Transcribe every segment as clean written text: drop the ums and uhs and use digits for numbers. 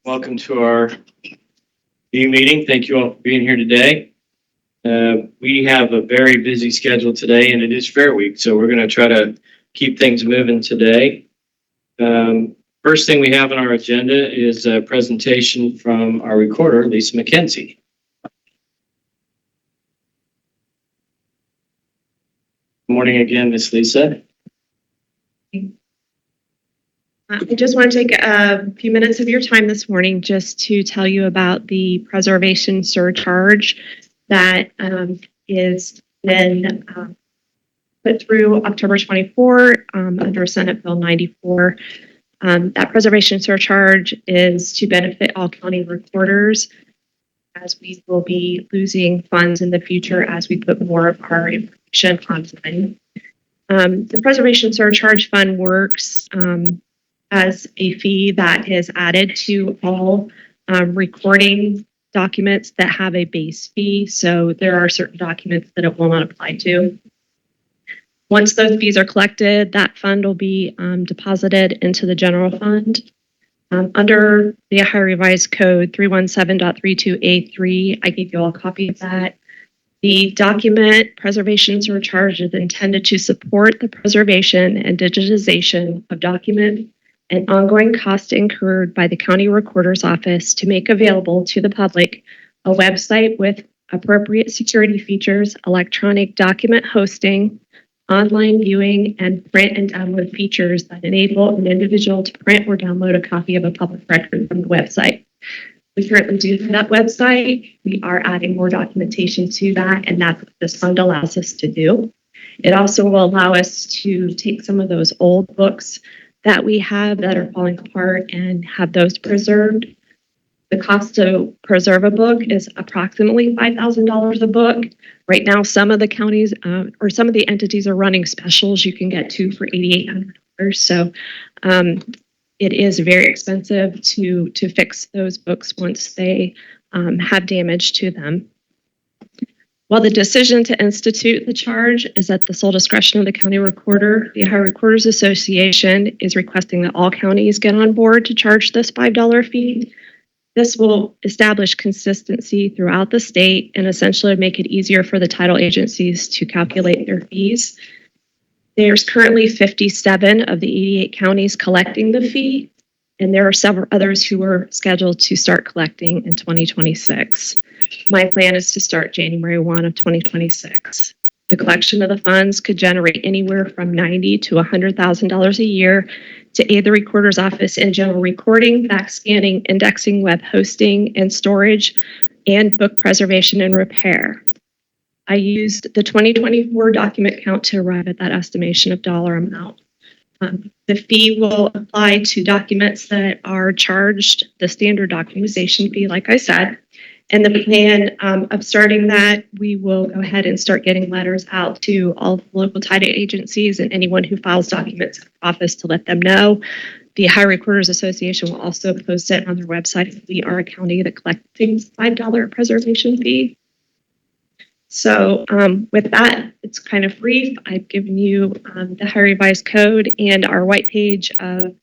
Welcome to our meeting. Thank you all for being here today. We have a very busy schedule today, and it is Fair Week, so we're going to try to keep things moving today. First thing we have on our agenda is a presentation from our recorder, Lisa McKenzie. Good morning again, Miss Lisa. I just want to take a few minutes of your time this morning just to tell you about the preservation surcharge that is been put through October 24 under Senate Bill 94. That preservation surcharge is to benefit all county recorders, as we will be losing funds in the future as we put more of our information online. The preservation surcharge fund works as a fee that is added to all recording documents that have a base fee. So there are certain documents that it will not apply to. Once those fees are collected, that fund will be deposited into the general fund. Under the Ohio Revised Code 317.32A3, I gave you all a copy of that. The document preservation surcharge is intended to support the preservation and digitization of documents and ongoing costs incurred by the county recorder's office to make available to the public a website with appropriate security features, electronic document hosting, online viewing, and print and download features that enable an individual to print or download a copy of a public record from the website. We currently do that website. We are adding more documentation to that, and that's what this fund allows us to do. It also will allow us to take some of those old books that we have that are falling apart and have those preserved. The cost to preserve a book is approximately $5,000 a book. Right now, some of the counties or some of the entities are running specials. You can get two for $8,800. So it is very expensive to fix those books once they have damage to them. While the decision to institute the charge is at the sole discretion of the county recorder, the Ohio Recorders Association is requesting that all counties get on board to charge this $5 fee. This will establish consistency throughout the state and essentially make it easier for the title agencies to calculate their fees. There's currently 57 of the 88 counties collecting the fee, and there are several others who are scheduled to start collecting in 2026. My plan is to start January 1 of 2026. The collection of the funds could generate anywhere from $90,000 to $100,000 a year to aid the recorder's office in general recording, back scanning, indexing, web hosting, and storage, and book preservation and repair. I used the 2024 document count to arrive at that estimation of dollar amount. The fee will apply to documents that are charged the standard documentation fee, like I said. And the plan of starting that, we will go ahead and start getting letters out to all local title agencies and anyone who files documents at the office to let them know. The Ohio Recorders Association will also post it on their website if we are a county that collects $5 preservation fee. So with that, it's kind of brief. I've given you the Ohio Revised Code and our white page of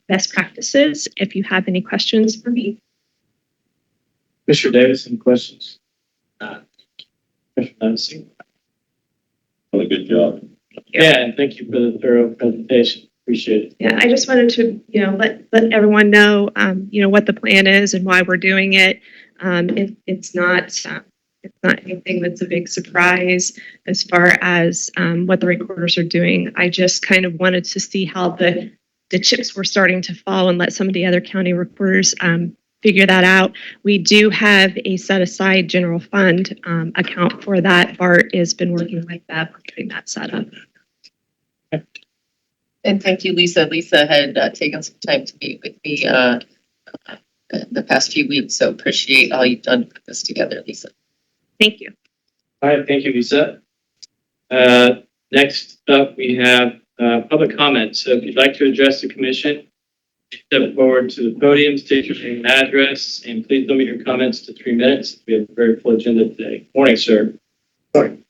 best practices. If you have any questions for me. Mr. Davis, any questions? Commissioner Levesey? Well, a good job. Yeah, and thank you for the thorough presentation. Appreciate it. Yeah, I just wanted to, let everyone know, what the plan is and why we're doing it. It's not anything that's a big surprise as far as what the recorders are doing. I just kind of wanted to see how the chips were starting to fall and let some of the other county recorders figure that out. We do have a set aside general fund account for that. Bart has been working like that, for getting that set up. And thank you, Lisa. Lisa had taken some time to meet with me the past few weeks, so appreciate all you've done to put this together, Lisa. Thank you. All right, thank you, Lisa. Next up, we have public comments. So if you'd like to address the commission, step forward to the podium, state your name and address, and please limit your comments to 3 minutes. We have a very full agenda today. Morning, sir. Morning.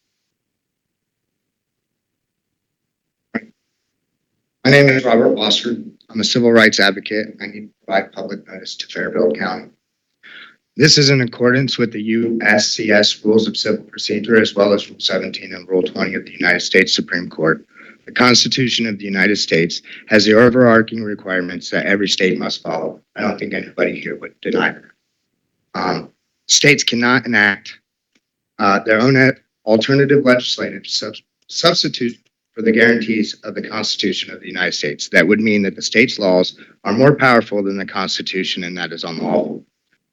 My name is Robert Wasser. I'm a civil rights advocate. I need provide public notice to Fairfield County. This is in accordance with the USCS Rules of Civil Procedure as well as Rule 17 and Rule 20 of the United States Supreme Court. The Constitution of the United States has the overarching requirements that every state must follow. I don't think anybody here would deny that. States cannot enact their own alternative legislative substitute for the guarantees of the Constitution of the United States. That would mean that the state's laws are more powerful than the Constitution, and that is unlawful.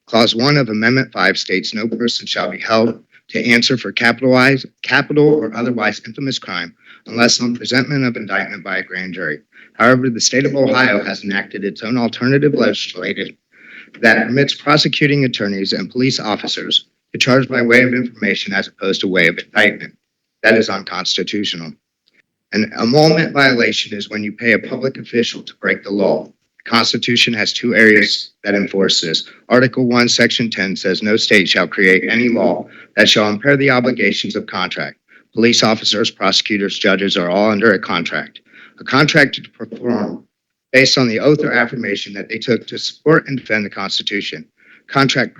Clause 1 of Amendment 5 states no person shall be held to answer for capital or otherwise infamous crime unless on presentment of indictment by a grand jury. However, the state of Ohio has enacted its own alternative legislation that permits prosecuting attorneys and police officers to charge by way of information as opposed to way of indictment. That is unconstitutional. An emolument violation is when you pay a public official to break the law. The Constitution has two areas that enforce this. Article 1, Section 10 says no state shall create any law that shall impair the obligations of contract. Police officers, prosecutors, judges are all under a contract. A contract to perform based on the oath or affirmation that they took to support and defend the Constitution. Contract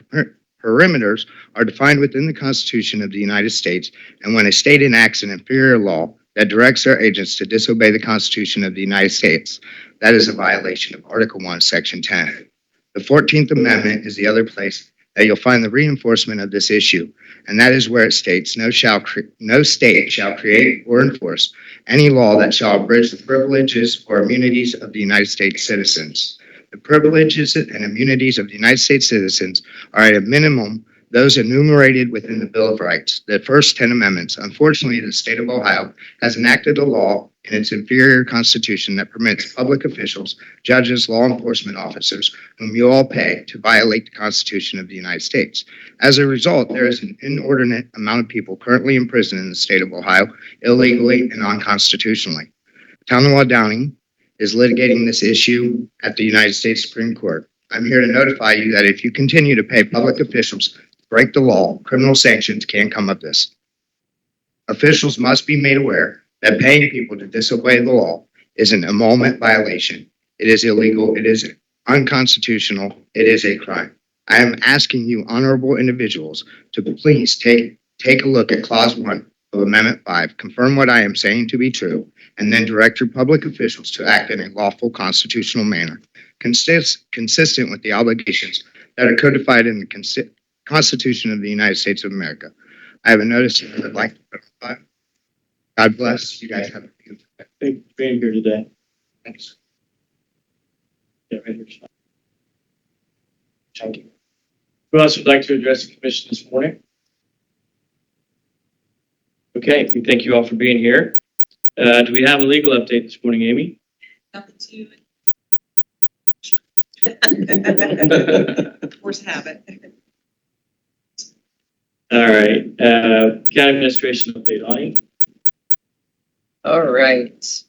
perimeters are defined within the Constitution of the United States, and when a state enacts an inferior law that directs their agents to disobey the Constitution of the United States, that is a violation of Article 1, Section 10. The 14th Amendment is the other place that you'll find the reinforcement of this issue, and that is where it states no state shall create or enforce any law that shall abridge the privileges or immunities of the United States citizens. The privileges and immunities of the United States citizens are at a minimum those enumerated within the Bill of Rights, the first 10 amendments. Unfortunately, the state of Ohio has enacted a law in its inferior constitution that permits public officials, judges, law enforcement officers, whom you all pay, to violate the Constitution of the United States. As a result, there is an inordinate amount of people currently in prison in the state of Ohio, illegally and unconstitutionally. Town Law Downing is litigating this issue at the United States Supreme Court. I'm here to notify you that if you continue to pay public officials to break the law, criminal sanctions can come of this. Officials must be made aware that paying people to disobey the law is an emolument violation. It is illegal. It is unconstitutional. It is a crime. I am asking you, honorable individuals, to please take a look at Clause 1 of Amendment 5, confirm what I am saying to be true, and then direct your public officials to act in a lawful constitutional manner, consistent with the obligations that are codified in the Constitution of the United States of America. I have a notice that I would like to verify. God bless. You guys have a beautiful day. Thank you for being here today. Thanks. Yeah, right here. Thank you. Who else would like to address the commission this morning? Okay, we thank you all for being here. Do we have a legal update this morning, Amy? Nothing to force habit. All right, county administration update, Ani. All right.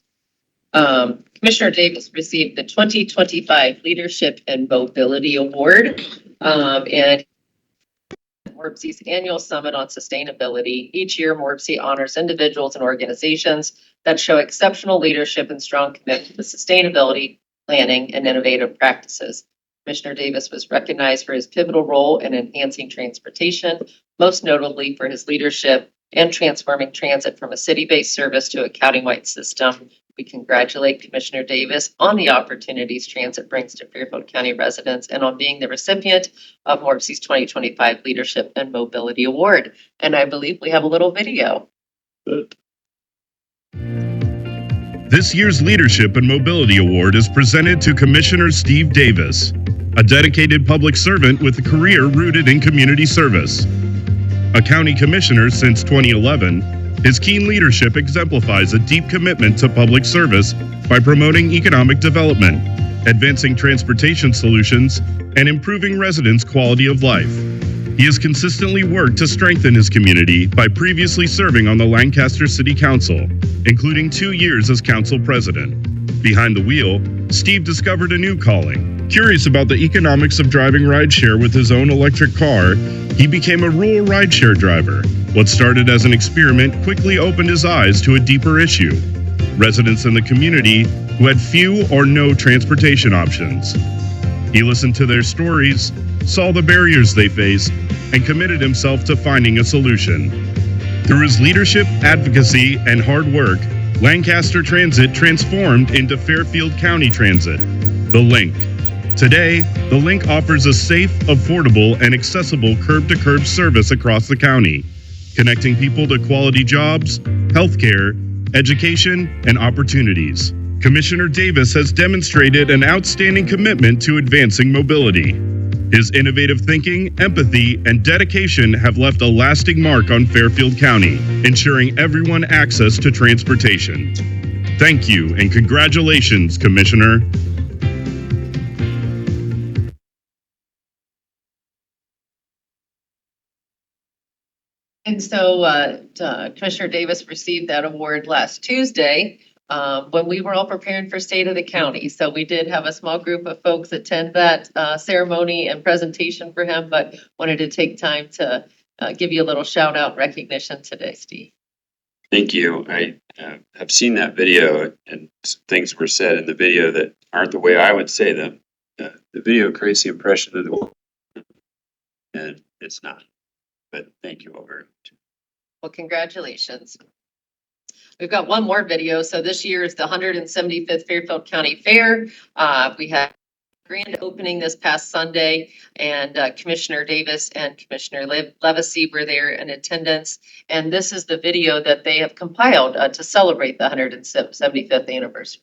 Commissioner Davis received the 2025 Leadership and Mobility Award, and MORBC's annual summit on sustainability. Each year, MORBC honors individuals and organizations that show exceptional leadership and strong commitment to sustainability, planning, and innovative practices. Commissioner Davis was recognized for his pivotal role in enhancing transportation, most notably for his leadership and transforming transit from a city-based service to a countywide system. We congratulate Commissioner Davis on the opportunities transit brings to Fairfield County residents and on being the recipient of MORBC's 2025 Leadership and Mobility Award. And I believe we have a little video. This year's Leadership and Mobility Award is presented to Commissioner Steve Davis, a dedicated public servant with a career rooted in community service. A county commissioner since 2011, his keen leadership exemplifies a deep commitment to public service by promoting economic development, advancing transportation solutions, and improving residents' quality of life. He has consistently worked to strengthen his community by previously serving on the Lancaster City Council, including 2 years as council president. Behind the wheel, Steve discovered a new calling. Curious about the economics of driving rideshare with his own electric car, he became a rural rideshare driver. What started as an experiment quickly opened his eyes to a deeper issue: residents in the community who had few or no transportation options. He listened to their stories, saw the barriers they faced, and committed himself to finding a solution. Through his leadership, advocacy, and hard work, Lancaster Transit transformed into Fairfield County Transit, the Link. Today, the Link offers a safe, affordable, and accessible curb-to-curb service across the county, connecting people to quality jobs, healthcare, education, and opportunities. Commissioner Davis has demonstrated an outstanding commitment to advancing mobility. His innovative thinking, empathy, and dedication have left a lasting mark on Fairfield County, ensuring everyone access to transportation. Thank you and congratulations, Commissioner. And so Commissioner Davis received that award last Tuesday when we were all preparing for State of the County. So we did have a small group of folks attend that ceremony and presentation for him, but wanted to take time to give you a little shout out recognition today, Steve. Thank you. I have seen that video, and some things were said in the video that aren't the way I would say them. The video creates the impression of the world, and it's not. But thank you all very much. Well, congratulations. We've got one more video. So this year is the 175th Fairfield County Fair. We had grand opening this past Sunday, and Commissioner Davis and Commissioner Levacy were there in attendance. And this is the video that they have compiled to celebrate the 175th anniversary.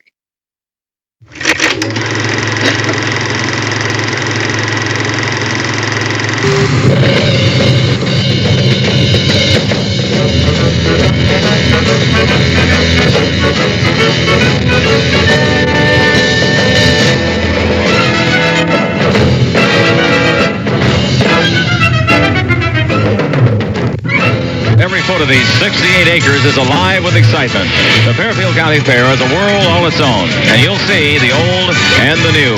Every foot of these 68 acres is alive with excitement. The Fairfield County Fair is a world all its own, and you'll see the old and the new.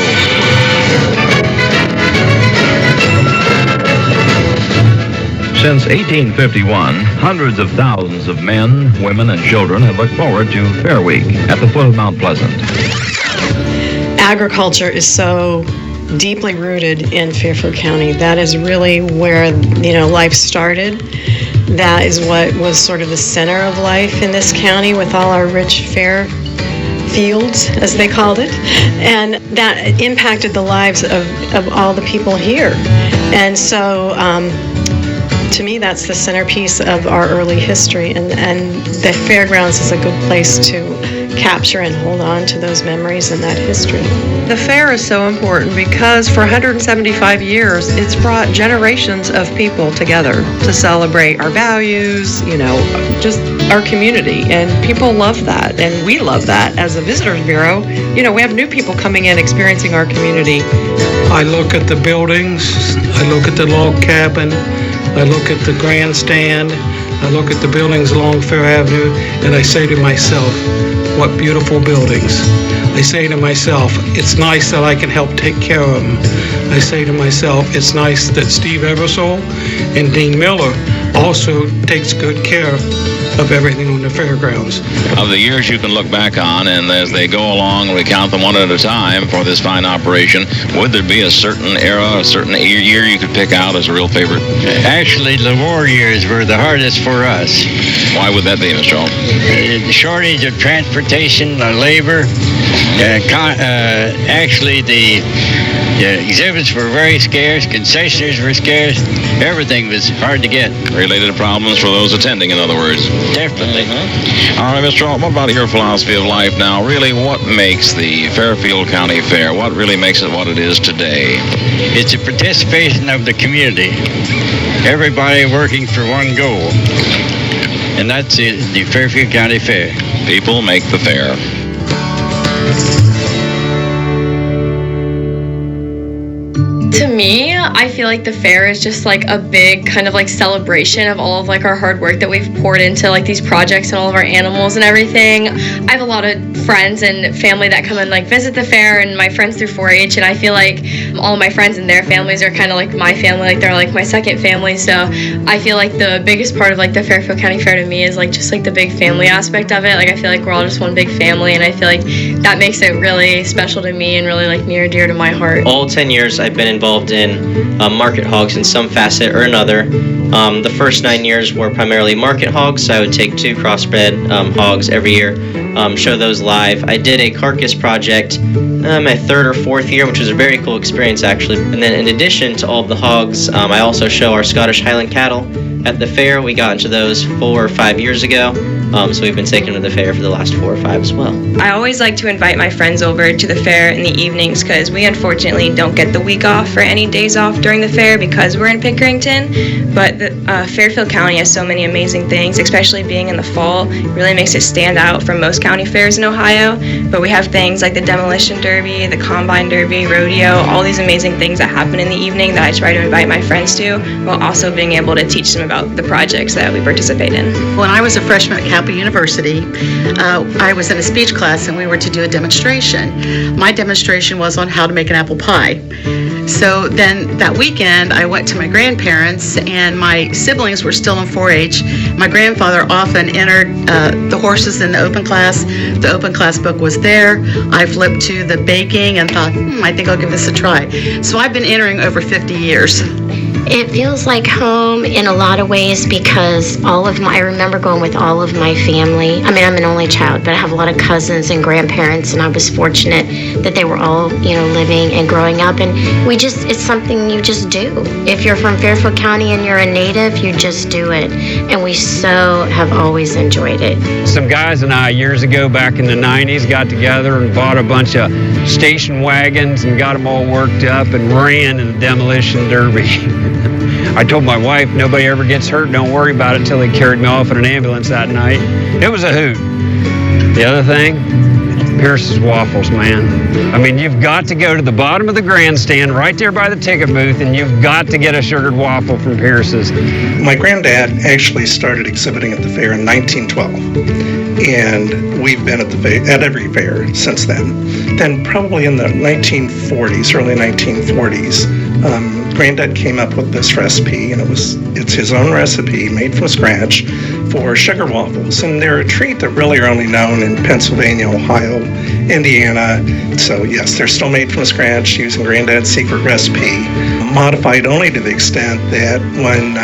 Since 1851, hundreds of thousands of men, women, and children have looked forward to Fair Week at the foot of Mount Pleasant. Agriculture is so deeply rooted in Fairfield County. That is really where, life started. That is what was sort of the center of life in this county, with all our rich fair fields, as they called it. And that impacted the lives of all the people here. And so, to me, that's the centerpiece of our early history, and the fairgrounds is a good place to capture and hold on to those memories and that history. The fair is so important because for 175 years, it's brought generations of people together to celebrate our values, just our community. And people love that. And we love that as a visitors bureau. We have new people coming in, experiencing our community. I look at the buildings, I look at the log cabin, I look at the grandstand, I look at the buildings along Fair Avenue, and I say to myself, what beautiful buildings. I say to myself, it's nice that I can help take care of them. I say to myself, it's nice that Steve Eversole and Dean Miller also takes good care of everything on the fairgrounds. Of the years you can look back on, and as they go along, we count them one at a time for this fine operation, would there be a certain era, a certain year you could pick out as a real favorite? Actually, the war years were the hardest for us. Why would that be, Mr. Hall? The shortage of transportation, labor. Actually, the exhibits were very scarce, concessionaires were scarce, everything was hard to get. Related problems for those attending, in other words. Definitely. All right, Mr. Hall, what about your philosophy of life now? Really, what makes the Fairfield County Fair? What really makes it what it is today? It's a participation of the community. Everybody working for one goal. And that's it, the Fairfield County Fair. People make the fair. To me, I feel like the fair is just like a big kind of like celebration of all of like our hard work that we've poured into like these projects and all of our animals and everything. I have a lot of friends and family that come and like visit the fair, and my friends through 4-H, and I feel like all of my friends and their families are kind of like my family, like they're like my second family. So I feel like the biggest part of like the Fairfield County Fair to me is like just like the big family aspect of it. Like I feel like we're all just one big family, and I feel like that makes it really special to me and really like near and dear to my heart. All 10 years I've been involved in market hogs in some facet or another. The first 9 years were primarily market hogs, so I would take 2 crossbred hogs every year, show those live. I did a carcass project my 3rd or 4th year, which was a very cool experience actually. And then in addition to all of the hogs, I also show our Scottish Highland cattle at the fair. We got into those 4 or 5 years ago. So we've been taking them to the fair for the last 4 or 5 as well. I always like to invite my friends over to the fair in the evenings because we unfortunately don't get the week off or any days off during the fair because we're in Pickerington. But the, Fairfield County has so many amazing things, especially being in the fall. It really makes it stand out from most county fairs in Ohio. But we have things like the Demolition Derby, the Combine Derby, rodeo, all these amazing things that happen in the evening that I try to invite my friends to, while also being able to teach them about the projects that we participate in. When I was a freshman at Capitol University, I was in a speech class and we were to do a demonstration. My demonstration was on how to make an apple pie. So then that weekend I went to my grandparents, and my siblings were still in 4-H. My grandfather often entered the horses in the open class. The open class book was there. I flipped to the baking and thought, I think I'll give this a try. So I've been entering over 50 years. It feels like home in a lot of ways because I remember going with all of my family. I mean, I'm an only child, but I have a lot of cousins and grandparents, and I was fortunate that they were all, living and growing up. And it's something you just do. If you're from Fairfield County and you're a native, you just do it. And we so have always enjoyed it. Some guys and I, years ago, back in the 90s, got together and bought a bunch of station wagons and got them all worked up and ran in the demolition derby. I told my wife, nobody ever gets hurt, don't worry about it, till they carried me off in an ambulance that night. It was a hoot. The other thing, Pierce's waffles, man. I mean, you've got to go to the bottom of the grandstand right there by the ticket booth, and you've got to get a sugared waffle from Pierce's. My granddad actually started exhibiting at the fair in 1912, and we've been at every fair since then. Then probably in the 1940s, early 1940s, Granddad came up with this recipe, and it's his own recipe made from scratch for sugar waffles, and they're a treat that really are only known in Pennsylvania, Ohio, Indiana. So yes, they're still made from scratch using Granddad's secret recipe, modified only to the extent that when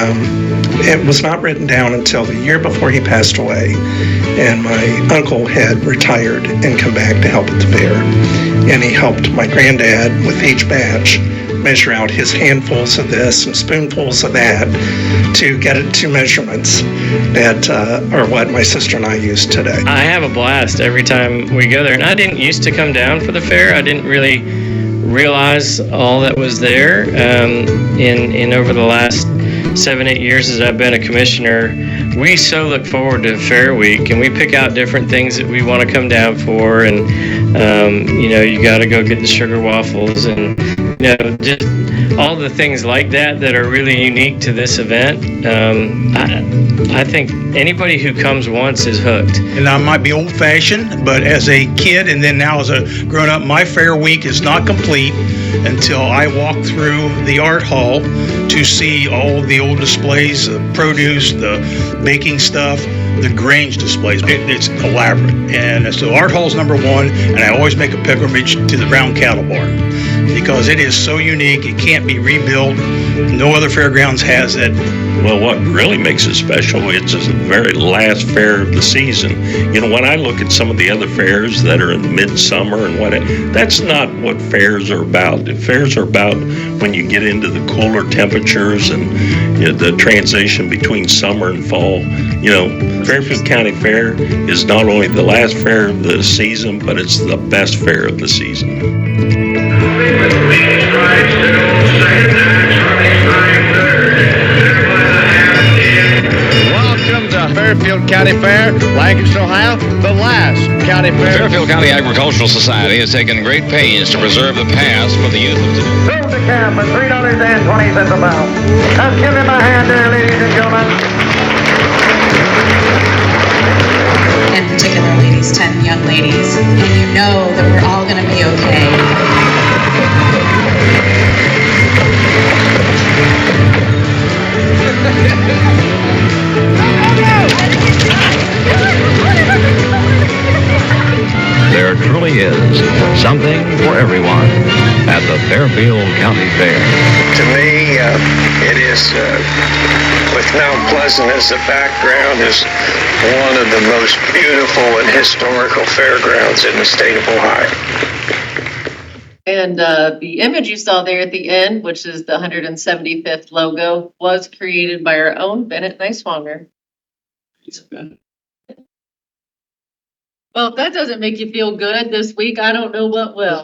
it was not written down until the year before he passed away, and my uncle had retired and come back to help at the fair, and he helped my granddad with each batch measure out his handfuls of this and spoonfuls of that to get it to measurements that are what my sister and I use today. I have a blast every time we go there, and I didn't used to come down for the fair. I didn't really realize all that was there in over the last 7-8 years as I've been a commissioner. We so look forward to Fair Week, and we pick out different things that we want to come down for, and you got to go get the sugar waffles and just all the things like that are really unique to this event. I think anybody who comes once is hooked. And I might be old-fashioned, but as a kid and then now as a grown-up, my Fair Week is not complete until I walk through the art hall to see all the old displays, the produce, the baking stuff, the Grange displays. It's elaborate. And so art hall's number one, and I always make a pilgrimage to the Brown Cattle Barn because it is so unique. It can't be rebuilt. No other fairgrounds has it. Well, what really makes it special, it's the very last fair of the season. When I look at some of the other fairs that are in midsummer and that's not what fairs are about. The fairs are about when you get into the cooler temperatures and the transition between summer and fall. Fairfield County Fair is not only the last fair of the season, but it's the best fair of the season. Welcome to Fairfield County Fair, Lancaster, Ohio, the last county The fair. Fairfield County Agricultural Society has taken great pains to preserve the past for the youth of today. Build the camp at $3.20 a pound. Let's give him a hand there, ladies and gentlemen. And particularly these 10 young ladies. And you know that we're all going to be okay. There truly is something for everyone at the Fairfield County Fair. To me, it is, with Mount Pleasant as the background, is one of the most beautiful and historical fairgrounds in the state of Ohio. And the image you saw there at the end, which is the 175th logo, was created by our own Bennett Niswanger. Well, if that doesn't make you feel good this week, I don't know what will.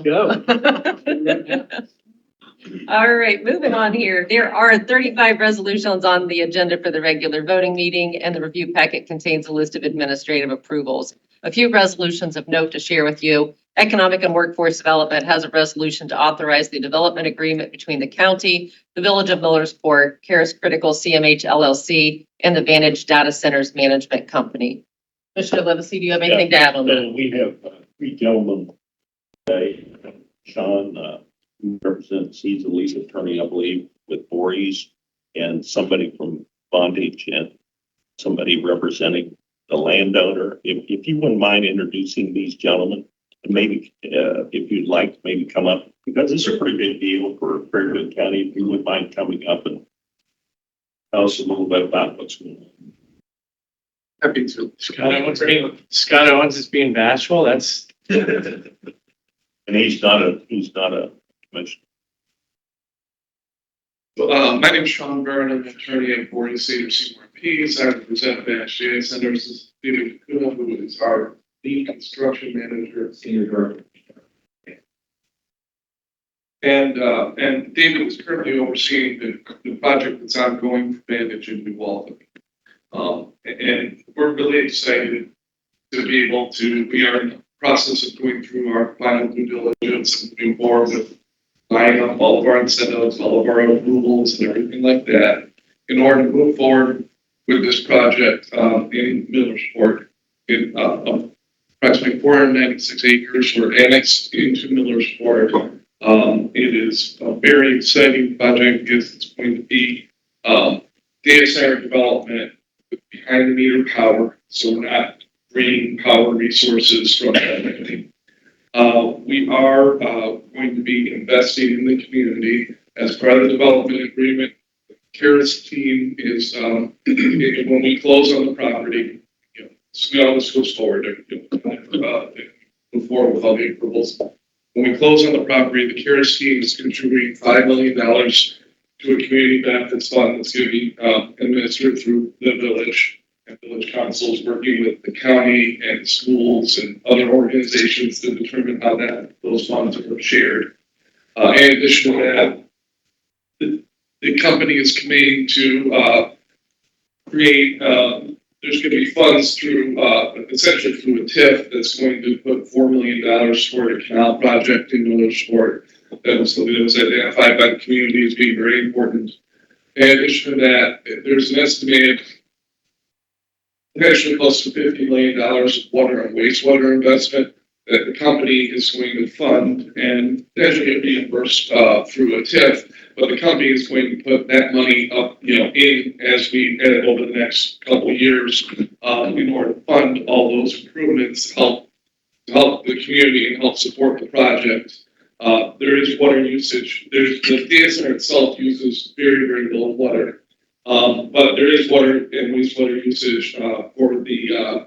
All right, moving on here. There are 35 resolutions on the agenda for the regular voting meeting, and the review packet contains a list of administrative approvals. A few resolutions of note to share with you. Economic and Workforce Development has a resolution to authorize the development agreement between the county, the Village of Millersport, Caris Critical CMH LLC, and the Vantage Data Centers Management Company. Mr. Livesey, do you have anything to add on that? We have three gentlemen today. Sean, who represents, he's the lead attorney, I believe, with Voorhees, and somebody from Bondage, and somebody representing the landowner. If you wouldn't mind introducing these gentlemen, and maybe if you'd like to maybe come up, because this is a pretty big deal for Fairfield County, if you wouldn't mind coming up and tell us a little bit about what's going on. Happy to. Scott Owens is being bashful. That's and he's not a commissioner. My name is Sean Byrne. I'm an attorney at Voorhees Senior Seymour Pease. I represent Vantage Data Centers. David Kuna, who is our lead construction manager, senior director. And David is currently overseeing the project that's ongoing for Vantage in New Waltham. And we're really excited to be able to, we are in the process of going through our final due diligence and moving forward with buying up all of our incentives, all of our approvals and everything like that in order to move forward with this project in Millersport. In approximately 496 acres were annexed into Millersport. It is a very exciting project because it's going to be data center development with behind the meter power, so we're not draining power resources from anything. We are going to be investing in the community as part of the development agreement. The Caris team is, when we close on the property, so all this goes forward, move forward with all the approvals. When we close on the property, the Caris team is contributing $5 million to a community benefits fund that's going to be administered through the village, and village councils working with the county and schools and other organizations to determine how those funds are shared. In addition to that, the company is committing to create, there's going to be funds through, essentially through a TIF that's going to put $4 million toward a canal project in Millersport. That was identified by the community as being very important. In addition to that, there's an estimated potentially close to $50 million of water and wastewater investment that the company is going to fund and potentially get reimbursed through a TIF. But the company is going to put that money up, in as we head over the next couple of years in order to fund all those improvements to help the community and help support the project. There is water usage. The data center itself uses very, very little water. But there is water and wastewater usage for the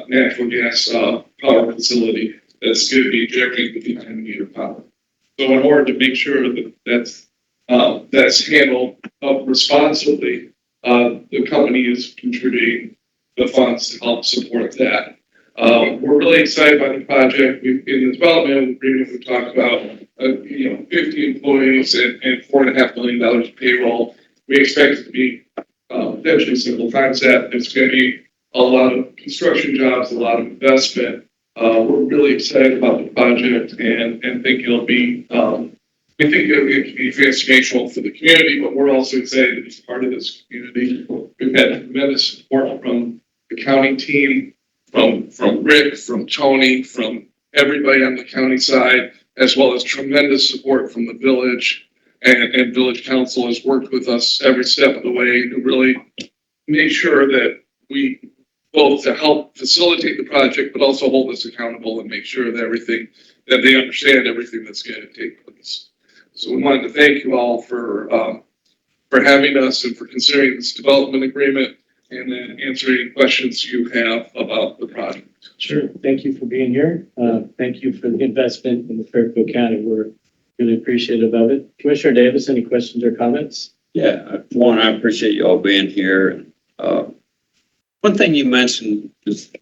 natural gas power facility that's going to be generating the behind the meter power. So in order to make sure that that's handled responsibly, the company is contributing the funds to help support that. We're really excited by the project. In the development agreement, we talked about 50 employees and $4.5 million of payroll. We expect it to be potentially several times that. It's going to be a lot of construction jobs, a lot of investment. We're really excited about the project and think it'll be, we think it can be transformational for the community, but we're also excited to be part of this community. We've had tremendous support from the county team, from Rick, from Tony, from everybody on the county side, as well as tremendous support from the village, and village council has worked with us every step of the way to really make sure that we both to help facilitate the project, but also hold us accountable and make sure that they understand everything that's going to take place. So we wanted to thank you all for having us and for considering this development agreement and then answering any questions you have about the project. Sure. Thank you for being here. Thank you for the investment in the Fairfield County. We're really appreciative of it. Commissioner Davis, any questions or comments? Yeah, one, I appreciate you all being here. One thing you mentioned just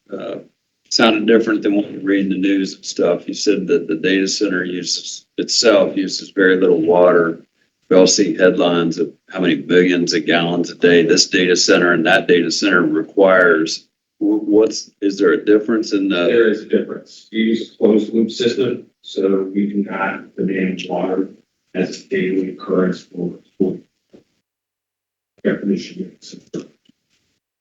sounded different than what you read in the news and stuff. You said that the data center uses very little water. We all see headlines of how many billions of gallons a day this data center and that data center requires. Is there a difference in the? There is a difference. You use a closed loop system, so we do not demand water as a daily occurrence for air conditioning system.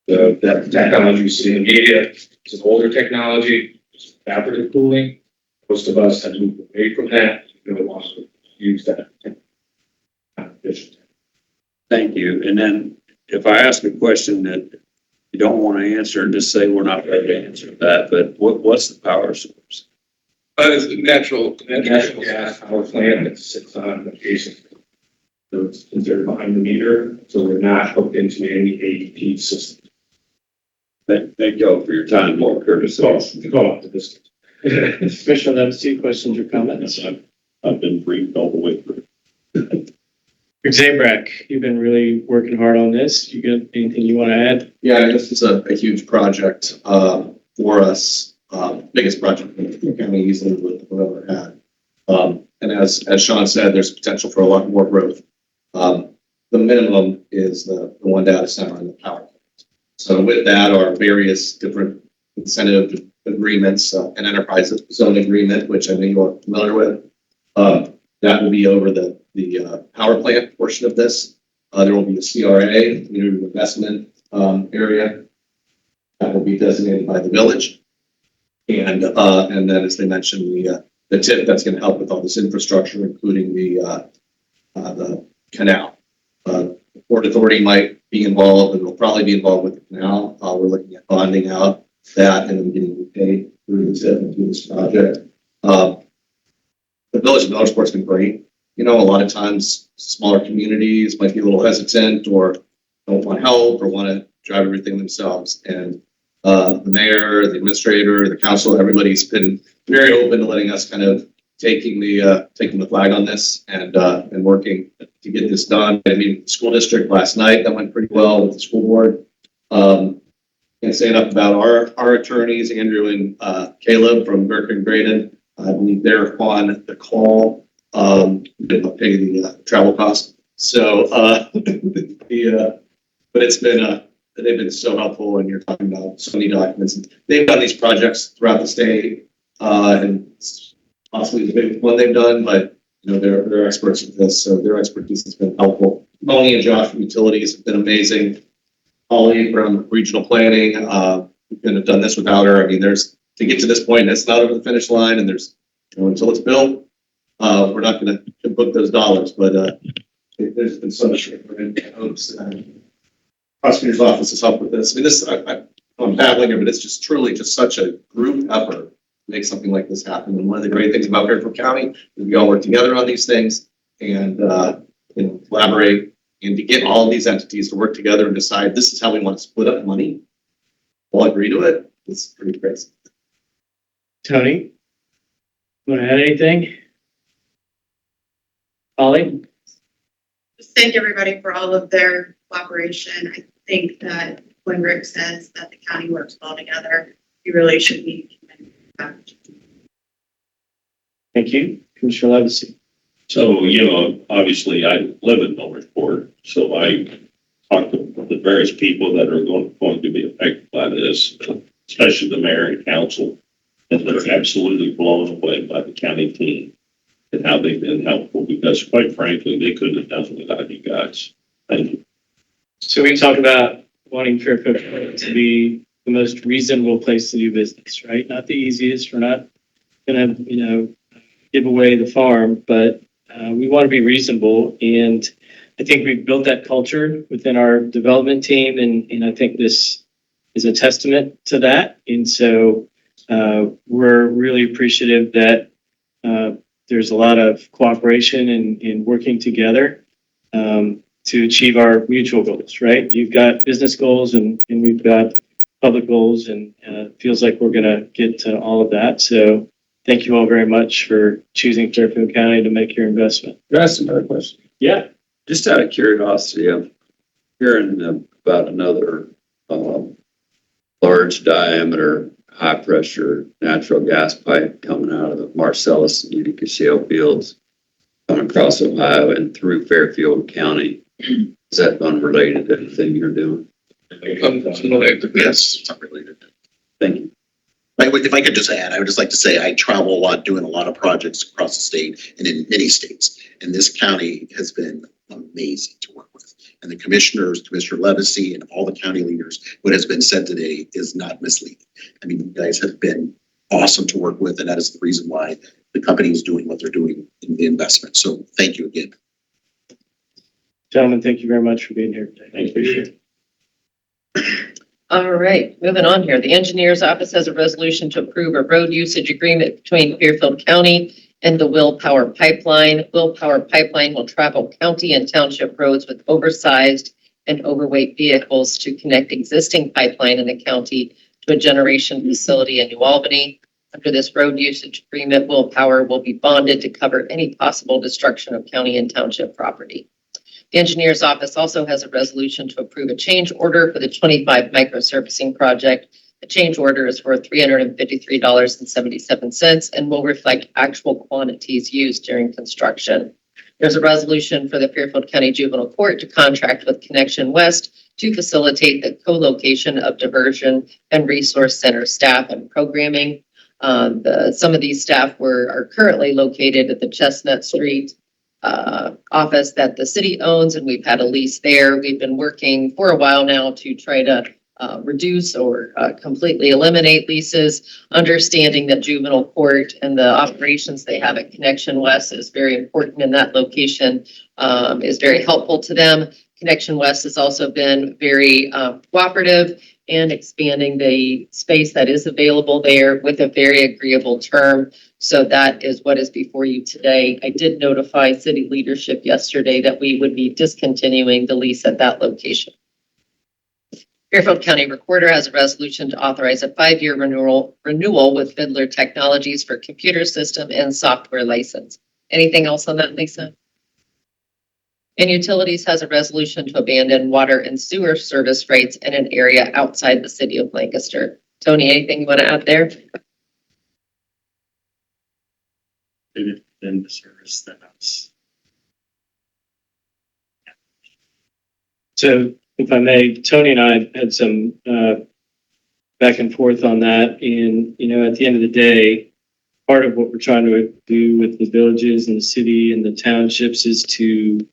So that technology you see in media is an older technology, it's evaporative cooling. Most of us have moved away from that. We don't want to use that. Thank you. And then if I ask a question that you don't want to answer, just say we're not ready to answer that. But what's the power source? It's a natural gas power plant that sits on adjacent. So it's considered behind the meter. So we're not hooked into any AEP system. Thank you all for your time, more courtesy. To go up to this. Commissioner Levesey, questions or comments? I've been briefed all the way through. Rick Zabrak, you've been really working hard on this. You got anything you want to add? Yeah, this is a huge project for us. Biggest project in the county easily we've ever had. And as Sean said, there's potential for a lot more growth. The minimum is the one data center and the power plant. So with that are various different incentive agreements, an enterprise zone agreement, which I know you are familiar with. That will be over the power plant portion of this. There will be a CRA, community investment area that will be designated by the village. And then, as they mentioned, the tip that's going to help with all this infrastructure, including the canal. The Port Authority might be involved, and will probably be involved with the canal. We're looking at bonding out that and then getting repaid through the tip and through this project. The Village of Millersport's been great. You know, a lot of times smaller communities might be a little hesitant or don't want help or want to drive everything themselves. And the mayor, the administrator, the council, everybody's been very open to letting us kind of taking the flag on this and working to get this done. I mean, school district last night, that went pretty well with the school board. Can't say enough about our attorneys, Andrew and Caleb from Berkeley and Graydon. I believe they're on the call. Didn't pay the travel costs. So, but it's been they've been so helpful, and you're talking about so many documents. And they've done these projects throughout the state, and it's possibly the biggest one they've done. But you know, they're experts at this, so their expertise has been helpful. Tony and Josh from Utilities have been amazing. Holly from Regional Planning, we couldn't have done this without her. I mean, to get to this point, it's not over the finish line, and until it's built, we're not going to book those dollars. But there's been so much hopes. Prosecutor's office has helped with this. I mean, I'm battling here, but it's just truly just such a group effort to make something like this happen. And one of the great things about Fairfield County is we all work together on these things and collaborate, and to get all of these entities to work together and decide this is how we want to split up money, all agree to it. It's pretty crazy. Tony, you want to add anything? Holly? Just thank everybody for all of their cooperation. I think that when Rick says that the county works well together, you really should be commended for that. Thank you. Commissioner Levesey. So, you know, obviously I live in Millersport, so I talked to the various people that are going to be affected by this, especially the mayor and council, and they're absolutely blown away by the county team and how they've been helpful, because quite frankly, they couldn't have done it without you guys. Thank you. So we talk about wanting Fairfield to be the most reasonable place to do business, right? Not the easiest. We're not going to, give away the farm, but we want to be reasonable. And I think we've built that culture within our development team. And I think this is a testament to that. And so we're really appreciative that there's a lot of cooperation and working together to achieve our mutual goals, right? You've got business goals and we've got public goals, and it feels like we're going to get to all of that. So thank you all very much for choosing Fairfield County to make your investment. Can I ask another question? Yeah. Just out of curiosity, I'm hearing about another large diameter, high pressure natural gas pipe coming out of the Marcellus and Utica shale fields, coming across Ohio and through Fairfield County. Is that unrelated to anything you're doing? Yes, it's unrelated. Thank you. If I could just add, I would just like to say I travel a lot doing a lot of projects across the state and in many states. And this county has been amazing to work with. And the commissioners, Commissioner Levacy, and all the county leaders, what has been said today is not misleading. I mean, you guys have been awesome to work with, and that is the reason why the company is doing what they're doing in the investment. So thank you again. Gentlemen, thank you very much for being here today. I appreciate it. All right, moving on here. The engineer's office has a resolution to approve a road usage agreement between Fairfield County and the Will Power Pipeline. Will Power Pipeline will travel county and township roads with oversized and overweight vehicles to connect existing pipeline in the county to a generation facility in New Albany. Under this road usage agreement, Will Power will be bonded to cover any possible destruction of county and township property. The engineer's office also has a resolution to approve a change order for the 25 microservicing project. The change order is for $353.77 and will reflect actual quantities used during construction. There's a resolution for the Fairfield County Juvenile Court to contract with Connection West to facilitate the co-location of diversion and resource center staff and programming. Some of these staff are currently located at the Chestnut Street office that the city owns, and we've had a lease there. We've been working for a while now to try to reduce or completely eliminate leases, understanding that juvenile court and the operations they have at Connection West is very important, and that location is very helpful to them. Connection West has also been very cooperative and expanding the space that is available there with a very agreeable term. So that is what is before you today. I did notify city leadership yesterday that we would be discontinuing the lease at that location. Fairfield County Recorder has a resolution to authorize a 5-year renewal with Fiddler Technologies for computer system and software license. Anything else on that, Lisa? And Utilities has a resolution to abandon water and sewer service rates in an area outside the city of Lancaster. Tony, anything you want to add there? In the service that's. So if I may, Tony and I had some back and forth on that. And, at the end of the day, part of what we're trying to do with the villages and the city and the townships is to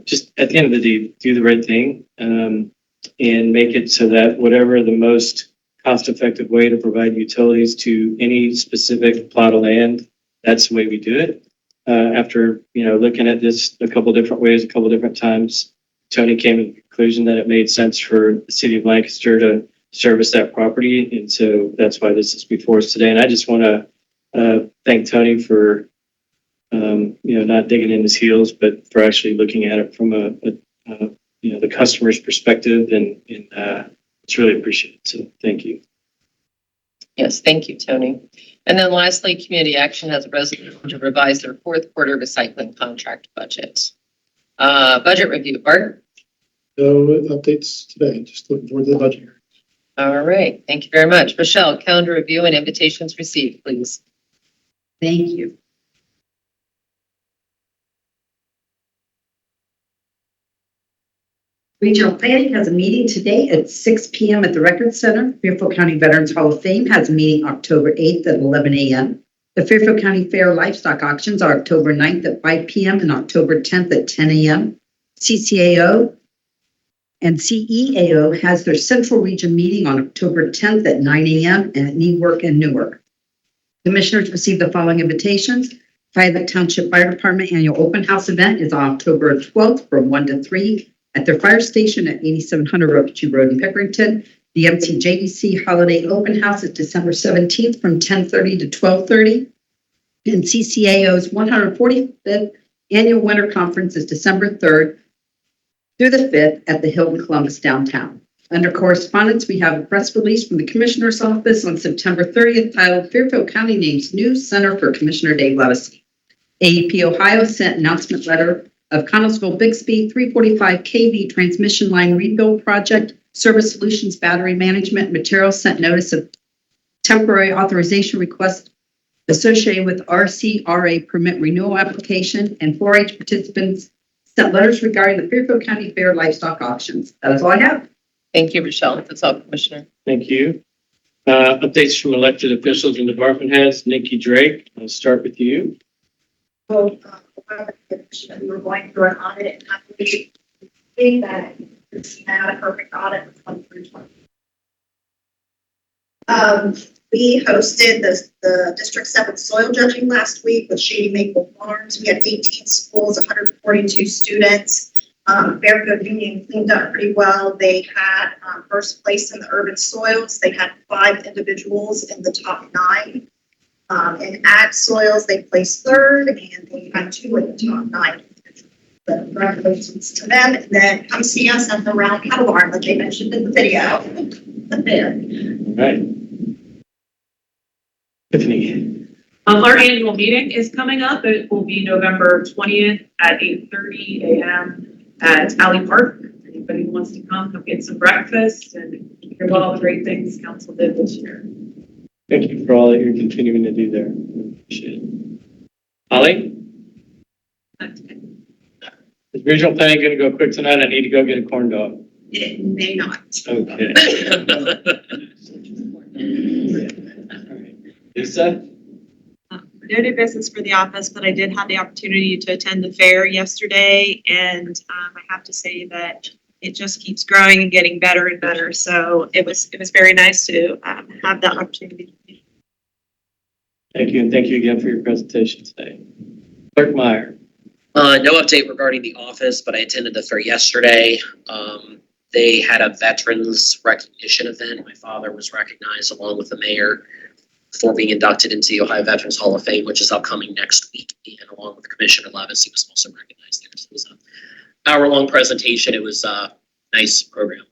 just at the end of the day, do the right thing and make it so that whatever the most cost-effective way to provide utilities to any specific plot of land, that's the way we do it. After, looking at this a couple different ways, a couple different times, Tony came to the conclusion that it made sense for the city of Lancaster to service that property. And so that's why this is before us today. And I just want to thank Tony for, not digging in his heels, but for actually looking at it from the customer's perspective. And it's really appreciated. So thank you. Yes, thank you, Tony. And then lastly, Community Action has a resolution to revise their fourth quarter recycling contract budget. Budget review, Bart. No updates today. Just looking forward to the budget hearing. All right, thank you very much. Michelle, calendar review and invitations received, please. Thank you. Regional Planning has a meeting today at 6 p.m. at the Record Center. Fairfield County Veterans Hall of Fame has a meeting October 8th at 11 a.m. The Fairfield County Fair Livestock Auctions are October 9th at 5 p.m. and October 10th at 10 a.m. CCAO and CEAO has their Central Region meeting on October 10th at 9 a.m. at Newark and Newark. Commissioners received the following invitations. Fayette Township Fire Department Annual Open House event is on October 12th from 1 to 3 at their fire station at 8700 Rocketry Road in Pickerington. The MCJDC Holiday Open House is December 17th from 10:30 to 12:30. And CCAO's 145th Annual Winter Conference is December 3rd through the 5th at the Hilton Columbus downtown. Under correspondence, we have a press release from the Commissioner's Office on September 30th titled Fairfield County Names New Center for Commissioner Dave Levacy. AEP Ohio sent announcement letter of Connellsville-Bixby 345 kV transmission line rebuild project, Service Solutions Battery Management Materials sent notice of temporary authorization request associated with RCRA permit renewal application, and 4-H participants sent letters regarding the Fairfield County Fair Livestock Auctions. That is all I have. Thank you, Rochelle. That's all, Commissioner. Thank you. Updates from elected officials and department heads. Nikki Drake, I'll start with you. So, we were going through an audit and I believe that it's not a perfect audit of 2320. We hosted the District 7 soil judging last week with Shady Maple Farms. We had 18 schools, 142 students. Fairfield Union cleaned up pretty well. They had first place in the urban soils. They had 5 individuals in the top 9. In ag soils, they placed 3rd, and they had 2 in the top 9. So congratulations to them. And then come see us at the round cattle barn that they mentioned in the video. All right. Tiffany. Our annual meeting is coming up. It will be November 20th at 8:30 a.m. at Alley Park. Anybody who wants to come get some breakfast and hear about all the great things council did this year. Thank you for all that you're continuing to do there. I appreciate it. Holly? Is regional planning going to go quick tonight? I need to go get a corn dog. It may not. Okay. Lisa? No new business for the office, but I did have the opportunity to attend the fair yesterday, and I have to say that it just keeps growing and getting better and better. So it was very nice to have that opportunity. Thank you, and thank you again for your presentation today. Clerk Meyer. No update regarding the office, but I attended the fair yesterday. They had a veterans recognition event. My father was recognized along with the mayor for being inducted into the Ohio Veterans Hall of Fame, which is upcoming next week. And along with Commissioner Levis, he was also recognized there. So it was an hour-long presentation. It was a nice program.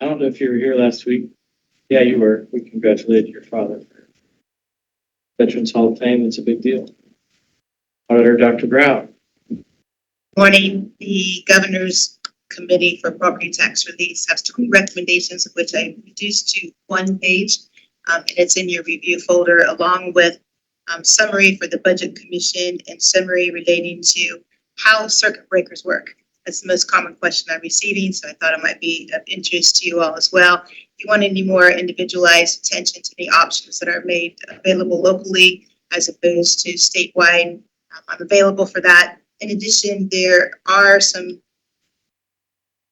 I don't know if you were here last week. Yeah, you were. We congratulated your father for Veterans Hall of Fame. It's a big deal. Auditor Dr. Brown. Morning. The Governor's Committee for Property Tax Release has 20 recommendations, of which I reduced to 1 page. And it's in your review folder, along with summary for the Budget Commission and summary relating to how circuit breakers work. That's the most common question I'm receiving, so I thought it might be of interest to you all as well. If you want any more individualized attention to the options that are made available locally as opposed to statewide, I'm available for that. In addition, there are some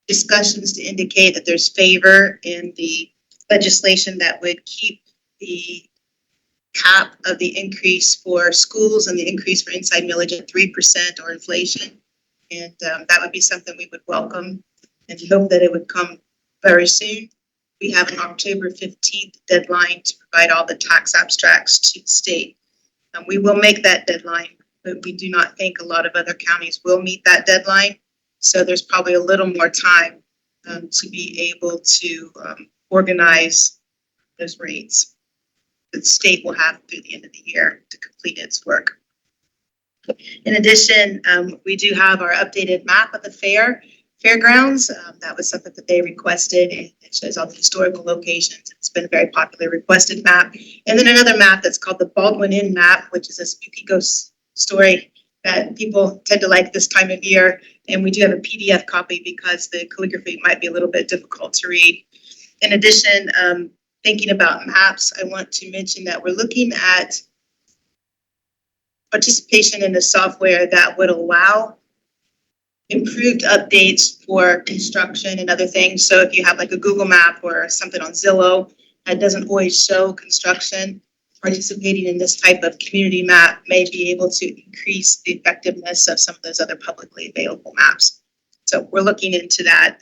discussions to indicate that there's favor in the legislation that would keep the cap of the increase for schools and the increase for inside millage at 3% or inflation. And that would be something we would welcome and hope that it would come very soon. We have an October 15th deadline to provide all the tax abstracts to the state. We will make that deadline, but we do not think a lot of other counties will meet that deadline. So there's probably a little more time to be able to organize those rates. The state will have through the end of the year to complete its work. In addition, we do have our updated map of the fairgrounds. That was something that they requested. It shows all the historical locations. It's been a very popular requested map. And then another map that's called the Baldwin Inn map, which is a spooky ghost story that people tend to like this time of year. And we do have a PDF copy because the calligraphy might be a little bit difficult to read. In addition, thinking about maps, I want to mention that we're looking at participation in the software that would allow improved updates for construction and other things. So if you have like a Google map or something on Zillow that doesn't always show construction, participating in this type of community map may be able to increase the effectiveness of some of those other publicly available maps. So we're looking into that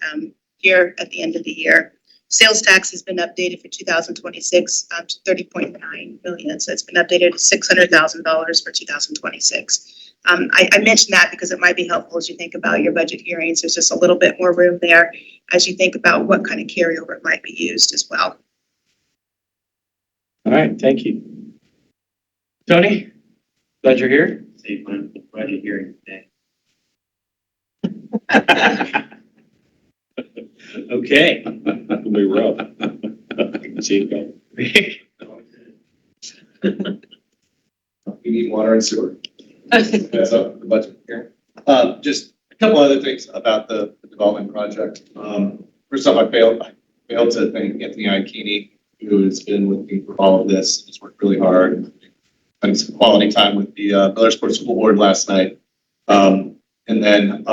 here at the end of the year. Sales tax has been updated for 2026 to 30.9 million. So it's been updated to $600,000 for 2026. I mentioned that because it might be helpful as you think about your budget hearings. There's just a little bit more room there as you think about what kind of carryover might be used as well. All right, thank you. Tony, glad you're here. Save my budget hearing today. Okay. It'll be rough. I can see it going. We need water and sewer. That's up the budget here. Just a couple other things about the development project. First off, I failed to thank Anthony Iacchini, who has been with me for all of this. He's worked really hard. Spent some quality time with the Millersport School Board last night. And then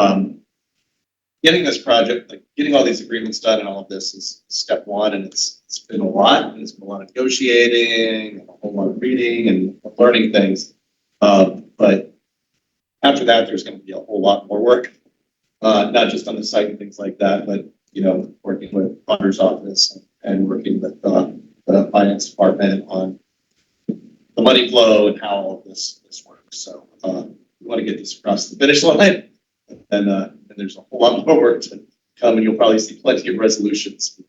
getting this project, like getting all these agreements done and all of this is step one, and it's been a lot, and it's been a lot of negotiating and a whole lot of reading and learning things. But after that, there's going to be a whole lot more work, not just on the site and things like that, but working with Auditor's office and working with the finance department on the money flow and how all of this works. So we want to get this across the finish line, and there's a whole lot more work to come, and you'll probably see plenty of resolutions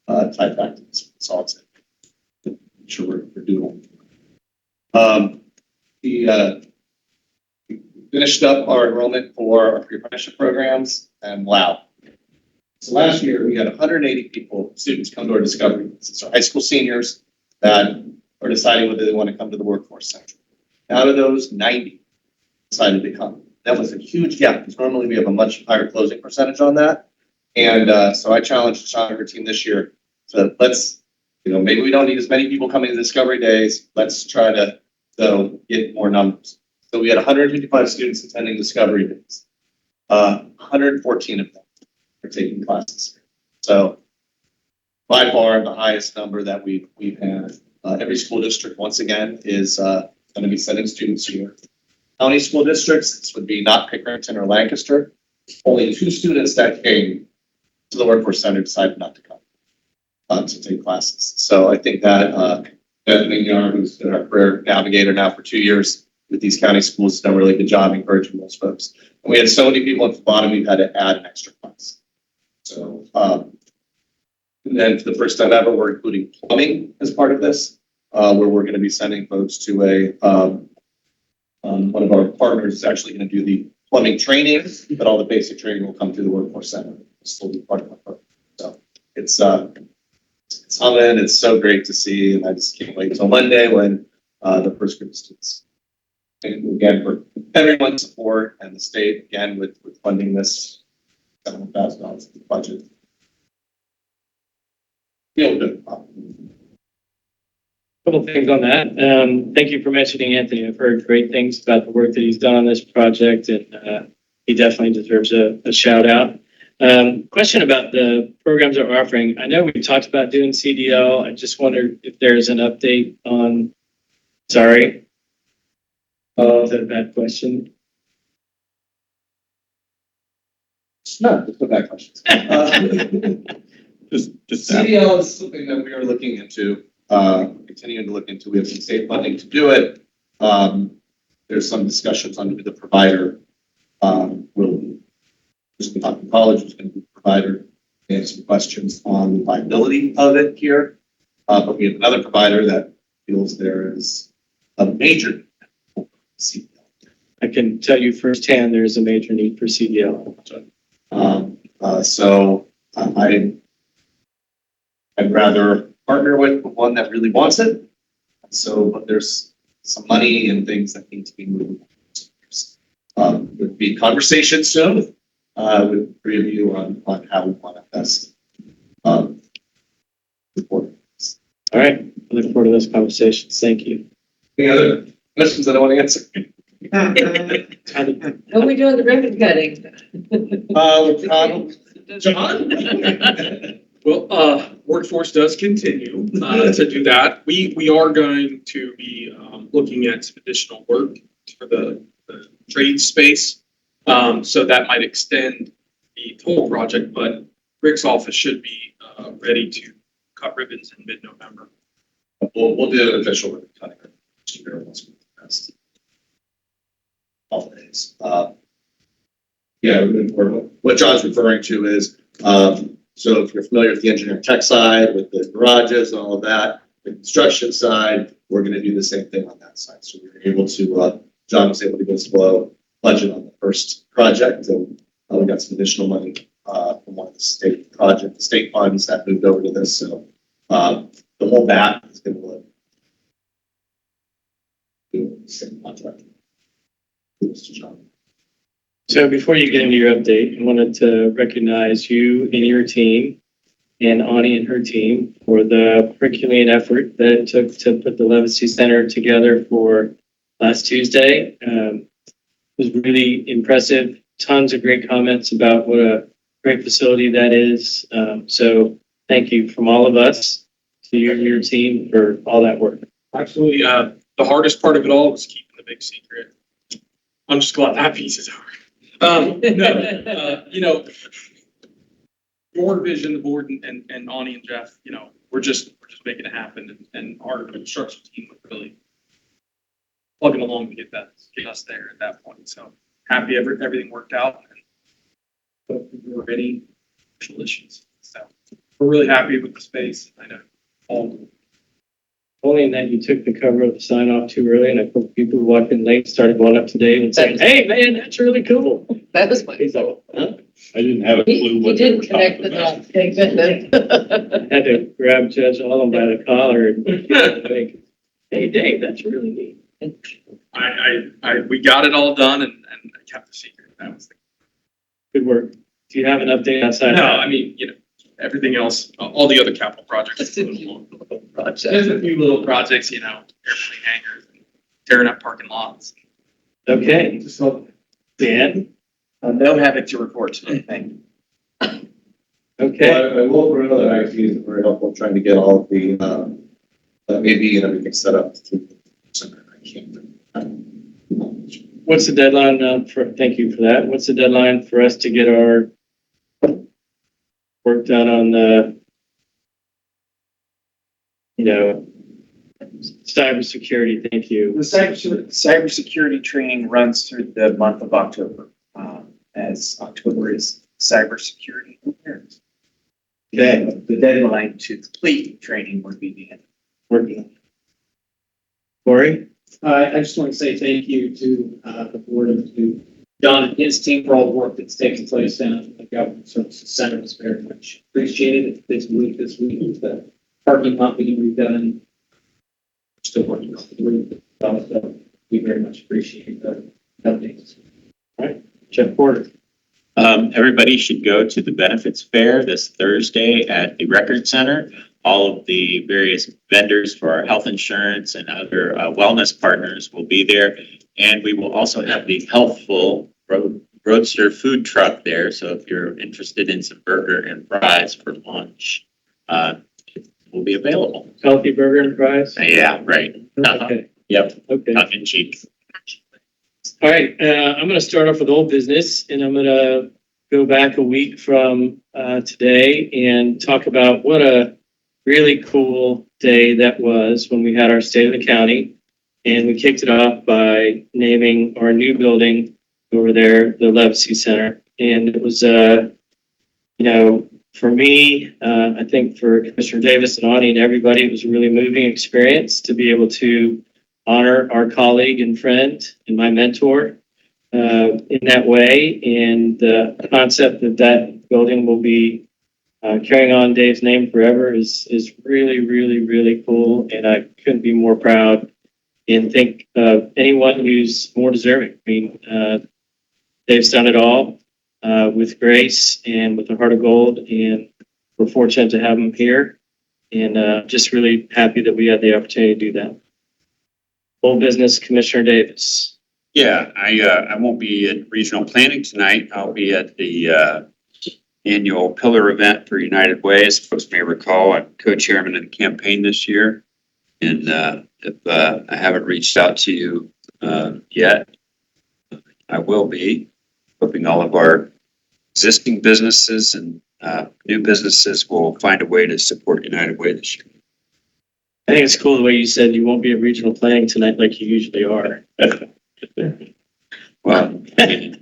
tied back to this. That's all it's I'm sure we're doing. We finished up our enrollment for our pre-apprenticeship programs, and wow. So last year we had 180 students come to our discovery. So high school seniors that are deciding whether they want to come to the workforce center. Out of those, 90 decided to come. That was a huge gap because normally we have a much higher closing percentage on that. And so I challenged Sean and her team this year to maybe we don't need as many people coming to Discovery Days. Let's try to get more numbers. So we had 155 students attending Discovery Days. 114 of them are taking classes. So by far the highest number that we've had. Every school district, once again, is going to be sending students here. County school districts, this would be not Pickerington or Lancaster. Only 2 students that came to the workforce center decided not to come to take classes. So I think that Bethany Yarn, who's been our career navigator now for 2 years with these county schools, has done a really good job encouraging those folks. And we had so many people at the bottom, we've had to add an extra class. So, and then for the first time ever, we're including plumbing as part of this, where we're going to be sending folks to one of our partners is actually going to do the plumbing training, but all the basic training will come through the workforce center. It'll still be part of my program. So it's humming. It's so great to see, and I just can't wait until Monday when the first group of students. Thank you again for everyone's support and the state again with funding this $7,000 in the budget. Feel good. Couple things on that. Thank you for mentioning Anthony. I've heard great things about the work that he's done on this project, and he definitely deserves a shout out. Question about the programs that we're offering. I know we talked about doing CDL. I just wondered if there's an update on. Sorry. Oh, is that a bad question? No, just go back questions. Just CDL is something that we are looking into. Continuing to look into. We have some state funding to do it. There's some discussions on who the provider will be. There's been talking college who's going to be the provider. We have some questions on the liability of it here. But we have another provider that feels there is a major CDL. I can tell you firsthand there is a major need for CDL. So I'd rather partner with the one that really wants it. So, but there's some money and things that need to be moved. be conversations soon with three of you on how we want to best report. All right, I look forward to those conversations. Thank you. Any other questions that I want to answer? What are we doing the ribbon cutting? John? Well, workforce does continue to do that. We are going to be looking at some additional work for the trade space. So that might extend the total project, but Rick's office should be ready to cut ribbons in mid-November. We'll do an official ribbon cutting once we pass holidays. Yeah, what John's referring to is, so if you're familiar with the engineering tech side, with the garages and all of that, the construction side, we're going to do the same thing on that side. So we were able to, John was able to get us below budget on the first project, and we got some additional money from one of the state funds that moved over to this. So the whole bat is going to look the same contract. John. So before you get into your update, I wanted to recognize you and your team and Ani and her team for the Herculean effort that it took to put the Legacy Center together for last Tuesday. It was really impressive. Tons of great comments about what a great facility that is. So thank you from all of us to you and your team for all that work. Absolutely. The hardest part of it all was keeping the big secret. I'm just glad that piece is over. Your vision, the board, and Ani and Jeff, we're just making it happen, and our construction team was really plugging along to get us there at that point. So happy everything worked out, and we were ready for issues. So we're really happy with the space. I know Only in that you took the cover of the sign off too early, and I think people walking late started going up to Dave and saying, "Hey, man, that's really cool." That was my He's like, "Huh?" I didn't have a clue He what they were didn't connect the talking about. I dots. had to grab Judge Allen by the collar and think, "Hey, Dave, that's really neat." we got it all done, and I kept the secret. That was the Good work. Do you have an update outside? No, I mean, everything else, all the other capital projects. There's a few little projects, airplane hangars, and tearing up parking lots. Okay. Dan? No habit to report today, thank you. Okay. Well, I will for another IT is very helpful trying to get all of the, maybe, everything set up through the center. I can't. What's the deadline thank you for that. What's the deadline for us to get our work done on the, cybersecurity? Thank you. The cybersecurity training runs through the month of October, as October is cybersecurity awareness. Okay. The deadline to complete training would be the end. Working. Corey? I just want to say thank you to the board and to John and his team for all the work that's taken place down at the Government Services Center. It's very much appreciated. It's this week, the parking lot meeting we've done. We're still working on the room, so we very much appreciate the updates. All right, Jeff Porter. Everybody should go to the benefits fair this Thursday at the Record Center. All of the various vendors for our health insurance and other wellness partners will be there. And we will also have the Healthful Roadster food truck there. So if you're interested in some burger and fries for lunch, it will be available. Healthy burger and fries? Yeah, right. Okay. Yep. Okay. Tongue in cheek. All right, I'm going to start off with old business, and I'm going to go back a week from today and talk about what a really cool day that was when we had our State of the County, and we kicked it off by naming our new building over there, the Legacy Center. And it was, for me, I think for Commissioner Davis and Ani and everybody, it was a really moving experience to be able to honor our colleague and friend and my mentor in that way. And the concept that that building will be carrying on Dave's name forever is really, really, really cool. And I couldn't be more proud and think of anyone who's more deserving. I mean, Dave's done it all with grace and with a heart of gold, and we're fortunate to have him here. And just really happy that we had the opportunity to do that. Old business, Commissioner Davis. Yeah, I won't be at regional planning tonight. I'll be at the annual pillar event for United Way. As folks may recall, I'm co-chairman of the campaign this year. And if I haven't reached out to you yet, I will be. Hoping all of our existing businesses and new businesses will find a way to support United Way this year. I think it's cool the way you said you won't be at regional planning tonight like you usually are. Well, I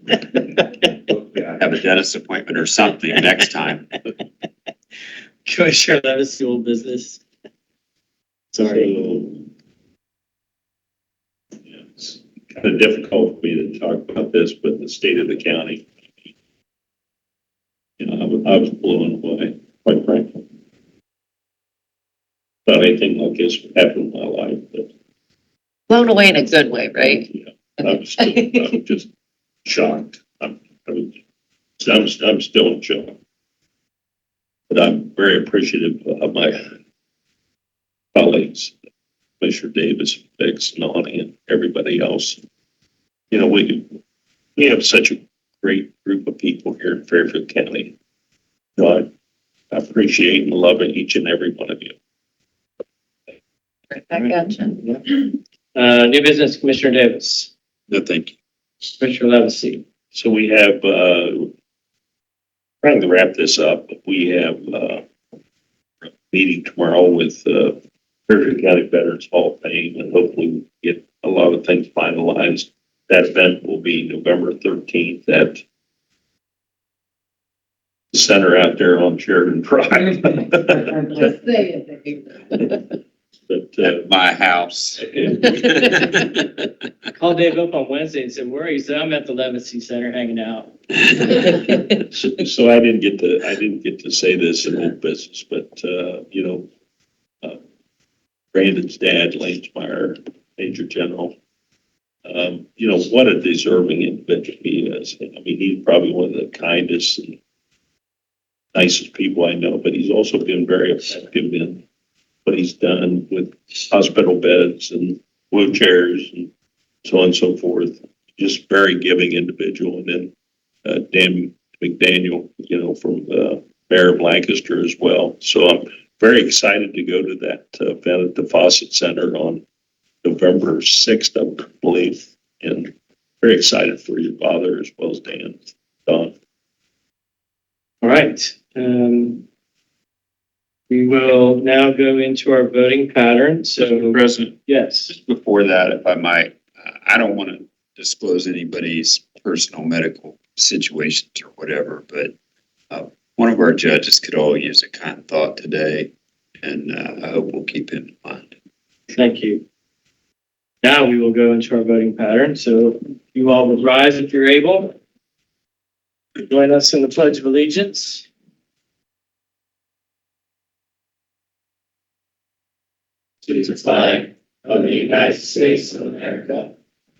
have a dentist appointment or something next time. Commissioner Levis, old business. Sorry. Yeah, it's kind of difficult for me to talk about this, but the state of the county, I was blown away, quite frankly. Not anything like this happened in my life, but Blown away in a good way, right? yeah, I was just shocked. I'm still in shock. But I'm very appreciative of my colleagues, Commissioner Davis, Biggs, Nani, and everybody else. We have such a great group of people here in Fairfield County. I appreciate and love each and every one of you. I gotcha. New business, Commissioner Davis. No, thank you. Commissioner Levis. So we have, trying to wrap this up, we have a meeting tomorrow with Fairfield County Veterans Hall of Fame, and hopefully we get a lot of things finalized. That event will be November 13th at the center out there on Sheridan Drive. Just say it. But At my house. I called Dave up on Wednesday and said, "Where are you?" He said, "I'm at the Levacy Center hanging out." so I didn't get to say this in old business, but Brandon's dad, Lance Meyer, Major General, what a deserving individual he is. I mean, he's probably one of the kindest and nicest people I know, but he's also been very effective in what he's done with hospital beds and wheelchairs and so on and so forth. Just very giving individual. And then Dan McDaniel, from the mayor of Lancaster as well. So I'm very excited to go to that event at the Fawcett Center on November 6th, I believe. And very excited for your father as well as Dan. Don. All right. We will now go into our voting pattern. So, Mr. President, yes. just before that, if I might, I don't want to disclose anybody's personal medical situations or whatever, but one of our judges could all use a kind thought today, and I hope we'll keep him in mind. Thank you. Now we will go into our voting pattern. So you all would rise if you're able. Join us in the Pledge of Allegiance. To the flag of the United States of America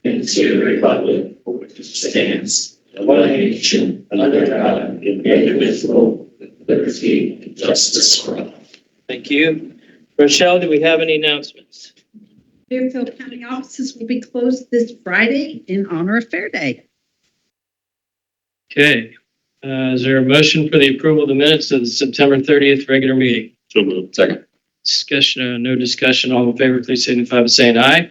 and to the republic for which it stands, one nation under God, indivisible, with liberty and justice for all. Thank you. Rochelle, do we have any announcements? Fairfield County offices will be closed this Friday in honor of Fair Day. Okay. Is there a motion for the approval of the minutes of the September 30th regular meeting? So moved. Second. Discussion, no discussion. All in favor, please signify by saying aye.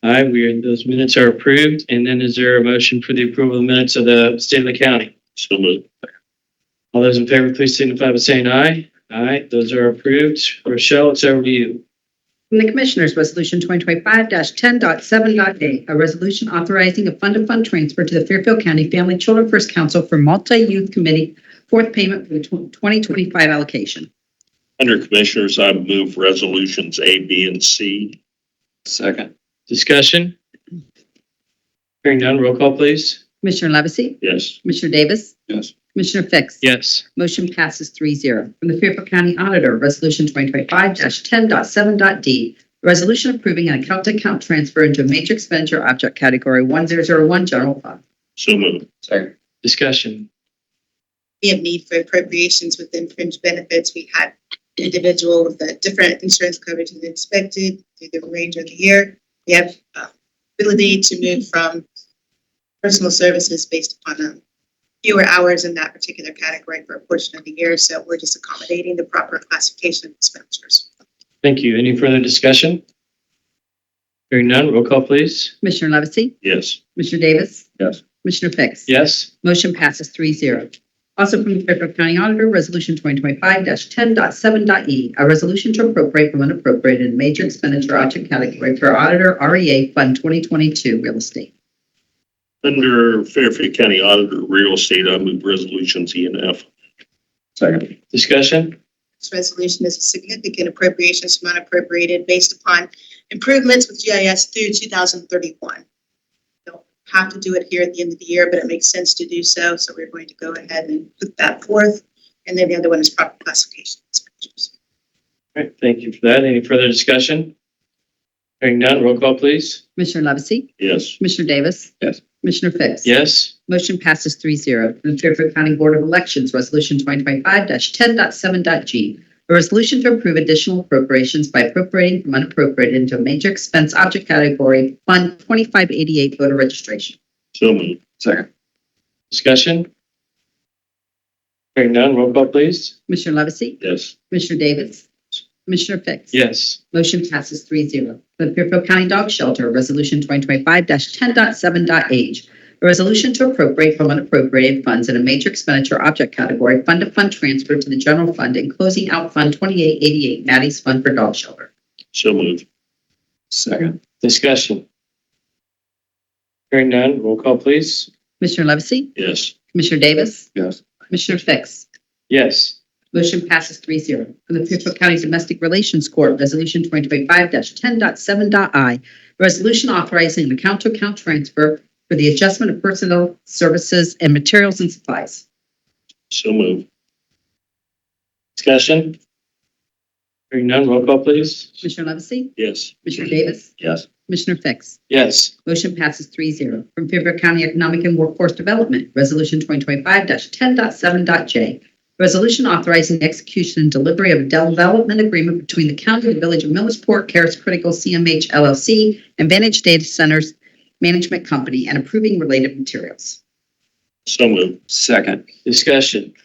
Aye, those minutes are approved. And then is there a motion for the approval of the minutes of the state of the county? So moved. All those in favor, please signify by saying aye. Aye, those are approved. Rochelle, it's over to you. From the Commissioners, Resolution 2025-10.7.a, a resolution authorizing a fund-to-fund transfer to the Fairfield County Family Children First Council for Multi-Youth Committee fourth payment for the 2025 allocation. Under Commissioners, I move resolutions A, B, and C. Second. Discussion? Hearing none, roll call, please. Commissioner Levacy? Yes. Commissioner Davis? Yes. Commissioner Fix? Yes. Motion passes 3-0. From the Fairfield County Auditor, Resolution 2025-10.7.d, a resolution approving an account-to-account transfer into a major expenditure object category 1001 General Fund. So moved. Second. Discussion. We have need for appropriations within fringe benefits. We had an individual with a different insurance coverage than expected through the range of the year. We have ability to move from personal services based upon fewer hours in that particular category for a portion of the year. So we're just accommodating the proper classification of expenditures. Thank you. Any further discussion? Hearing none, roll call, please. Commissioner Levesey? Yes. Commissioner Davis? Yes. Commissioner Fix? Yes. Motion passes 3-0. Also from the Fairfield County Auditor, Resolution 2025-10.7.e, a resolution to appropriate from unappropriated in major expenditure object category for Auditor REA Fund 2022 Real Estate. Under Fairfield County Auditor Real Estate, I move resolutions E and F. Second. Discussion. This resolution is a significant appropriations from unappropriated based upon improvements with GIS through 2031. Don't have to do it here at the end of the year, but it makes sense to do so. So we're going to go ahead and put that forth. And then the other one is proper classification expenditures. All right, thank you for that. Any further discussion? Hearing none, roll call, please. Commissioner Levesey? Yes. Commissioner Davis? Yes. Commissioner Fix? Yes. Motion passes 3-0. From the Fairfield County Board of Elections, Resolution 2025-10.7.g, a resolution to approve additional appropriations by appropriating from unappropriated into a major expense object category, Fund 2588 voter registration. So moved. Second. Discussion. Hearing none, roll call, please. Commissioner Levesey? Yes. Commissioner Davis? Commissioner Fix? Yes. Motion passes 3-0. For the Fairfield County Dog Shelter, Resolution 2025-10.7.h, a resolution to appropriate from unappropriated funds in a major expenditure object category, fund-to-fund transfer to the general fund and closing out Fund 2888, Maddie's Fund for Dog Shelter. So moved. Second. Discussion. Hearing none, roll call, please. Commissioner Levesey? Yes. Commissioner Davis? Yes. Commissioner Fix? Yes. Motion passes 3-0. For the Fairfield County Domestic Relations Court, Resolution 2025-10.7.i, a resolution authorizing an account-to-account transfer for the adjustment of personnel services and materials and supplies. So moved. Discussion. Hearing none, roll call, please. Commissioner Levesey? Yes. Commissioner Davis? Yes. Commissioner Fix? Yes. Motion passes 3-0. From Fairfield County Economic and Workforce Development, Resolution 2025-10.7.j, resolution authorizing the execution and delivery of a development agreement between the county and the village of Millersport, Caris Critical CMH LLC, and Vantage Data Centers Management Company, and approving related materials. So moved. Second. Discussion.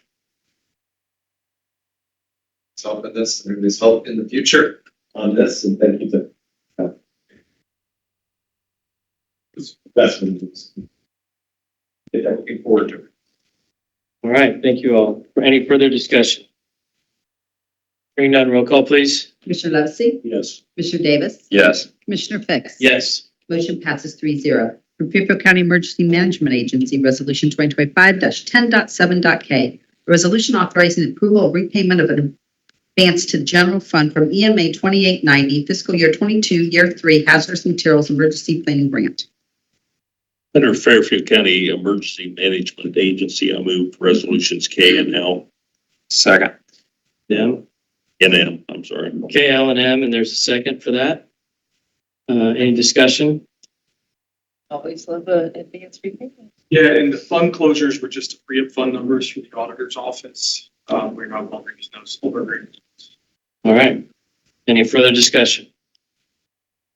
Let's help in this, and there's help in the future on this, and thank you to investment. Looking forward to it. All right, thank you all. For any further discussion? Hearing none, roll call, please. Commissioner Levesey? Yes. Commissioner Davis? Yes. Commissioner Fix? Yes. Motion passes 3-0. From Fairfield County Emergency Management Agency, Resolution 2025-10.7.k, a resolution authorizing the approval of repayment of an advance to the general fund from EMA 2890 fiscal year 22, year 3 hazardous materials emergency planning grant. Under Fairfield County Emergency Management Agency, I move resolutions K and L. Second. M. And M, I'm sorry. K, L, and M, and there's a second for that. Any discussion? Always love a advance repayment. Yeah, and the fund closures were just to free up fund numbers for the auditor's office. We're no longer using those over agreements. All right. Any further discussion?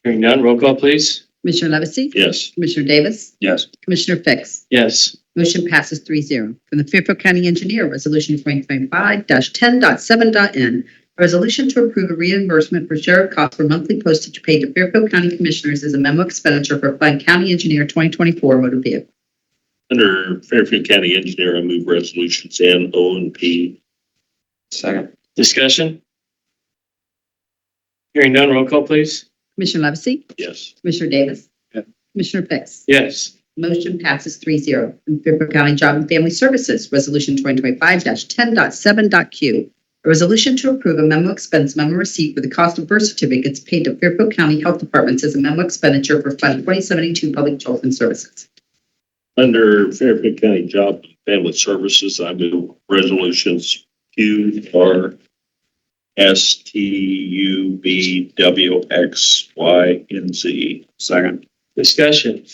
Hearing none, roll call, please. Commissioner Levesey? Yes. Commissioner Davis? Yes. Commissioner Fix? Yes. Motion passes 3-0. From the Fairfield County Engineer, Resolution 2025-10.7.n, a resolution to approve a reimbursement for shared costs for monthly postage paid to Fairfield County Commissioners as a memo expenditure for Fund County Engineer 2024 motor vehicle. Under Fairfield County Engineer, I move resolutions N, O, and P. Second. Discussion? Hearing none, roll call, please. Commissioner Levesey? Yes. Commissioner Davis? Yes. Commissioner Fix? Yes. Motion passes 3-0. From Fairfield County Job and Family Services, Resolution 2025-10.7.q, a resolution to approve a memo expense memo receipt for the cost of birth certificates paid to Fairfield County Health Departments as a memo expenditure for Fund 2072 Public Children's Services. Under Fairfield County Job and Family Services, I move resolutions Q, R, S, T, U, V, W, X, Y, and Z. Second. Discussion.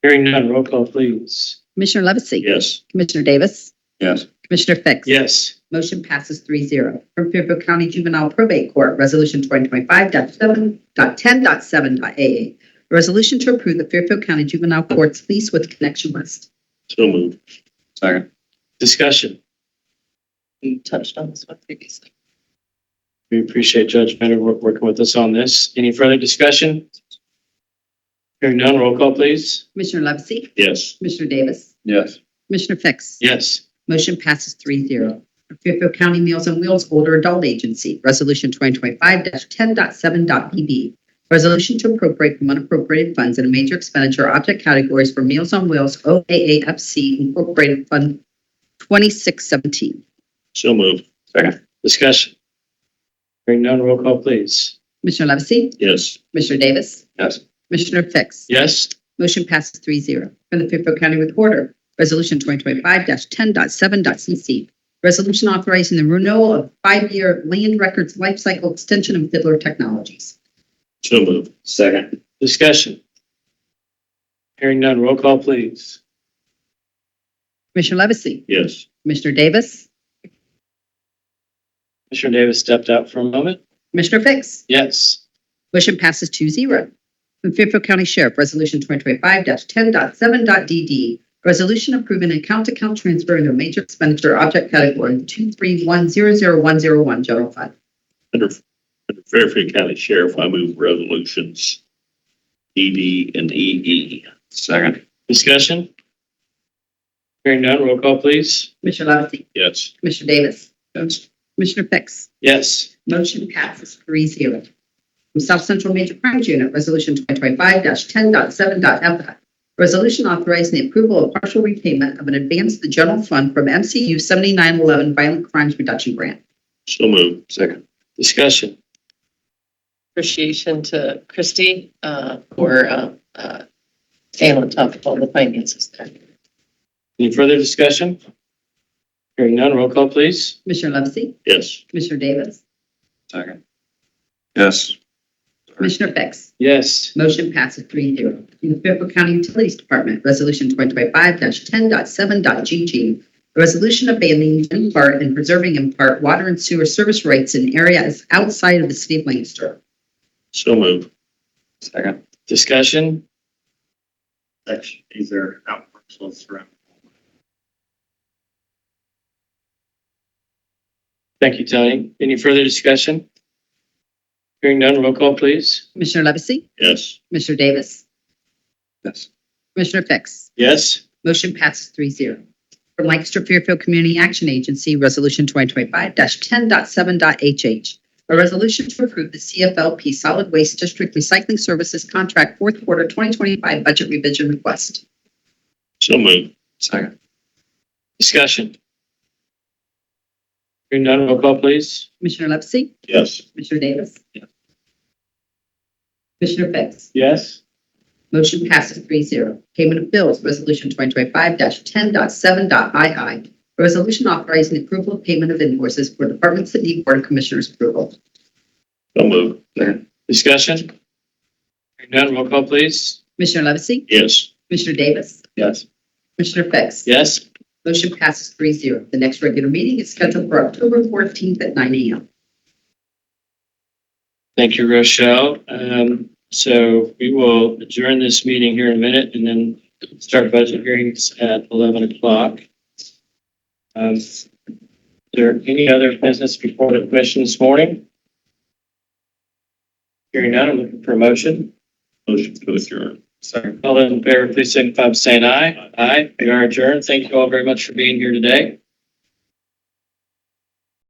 Hearing none, roll call, please. Commissioner Levesey? Yes. Commissioner Davis? Yes. Commissioner Fix? Yes. Motion passes 3-0. From Fairfield County Juvenile Probate Court, Resolution 2025-7.10.7.a. A resolution to approve the Fairfield County Juvenile Court's lease with connection list. So moved. Second. Discussion. We touched on this one previously. We appreciate Judge Bennett working with us on this. Any further discussion? Hearing none, roll call, please. Commissioner Levesey? Yes. Commissioner Davis? Yes. Commissioner Fix? Yes. Motion passes 3-0. Fairfield County Meals on Wheels Older Adult Agency, Resolution 2025-10.7.bb. Resolution to appropriate from unappropriated funds in a major expenditure object categories for Meals on Wheels OAAFC Incorporated Fund 2617. So moved. Second. Discussion. Hearing none, roll call, please. Commissioner Levesey? Yes. Commissioner Davis? Yes. Commissioner Fix? Yes. Motion passes 3-0. From the Fairfield County Recorder, Resolution 2025-10.7.cc. Resolution authorizing the renewal of 5-year land records lifecycle extension of Fiddler Technologies. So moved. Second. Discussion. Hearing none, roll call, please. Commissioner Levesey? Yes. Commissioner Davis? Commissioner Davis stepped out for a moment. Commissioner Fix? Yes. Motion passes 2-0. From Fairfield County Sheriff, Resolution 2025-10.7.dd. Resolution approving an account-to-account transfer in a major expenditure object category 231000101 General Fund. Under Fairfield County Sheriff, I move resolutions ED and EE. Second. Discussion. Hearing none, roll call, please. Commissioner Levesey? Yes. Commissioner Davis? Yes. Commissioner Fix? Yes. Motion passes 3-0. From South Central Major Crimes Unit, Resolution 2025-10.7.f. Resolution authorizing the approval of partial repayment of an advance to the general fund from MCU 7911 Violent Crimes Reduction Grant. So moved. Second. Discussion. Appreciation to Christy for staying on top of all the finances there. Any further discussion? Hearing none, roll call, please. Commissioner Levesey? Yes. Commissioner Davis? Second. Yes. Commissioner Fix? Yes. Motion passes 3-0. In the Fairfield County Utilities Department, Resolution 2025-10.7.gg. A resolution abandoning in part and preserving in part water and sewer service rights in areas outside of the city of Lancaster. So moved. Second. Discussion. These are outparcels around. Thank you, Tony. Any further discussion? Hearing none, roll call, please. Commissioner Levesey? Yes. Commissioner Davis? Yes. Commissioner Fix? Yes. Motion passes 3-0. From Lancaster Fairfield Community Action Agency, Resolution 2025-10.7.hh. A resolution to approve the CFLP Solid Waste District Recycling Services Contract Fourth Quarter 2025 Budget Revision Request. So moved. Second. Discussion. Hearing none, roll call, please. Commissioner Levesey? Yes. Commissioner Davis? Yes. Commissioner Fix? Yes. Motion passes 3-0. Payment of bills, Resolution 2025-10.7.II. A resolution authorizing the approval of payment of invoices for departments that need Board of Commissioners approval. So moved. Second. Discussion. Hearing none, roll call, please. Commissioner Levesey? Yes. Commissioner Davis? Yes. Commissioner Fix? Yes. Motion passes 3-0. The next regular meeting is scheduled for October 14th at 9 a.m. Thank you, Rochelle. So we will adjourn this meeting here in a minute and then start budget hearings at 11 o'clock. Is there any other business before the commission this morning? Hearing none, I'm looking for a motion. Motion to adjourn. All those in favor, please signify by saying aye. Aye. We are adjourned. Thank you all very much for being here today.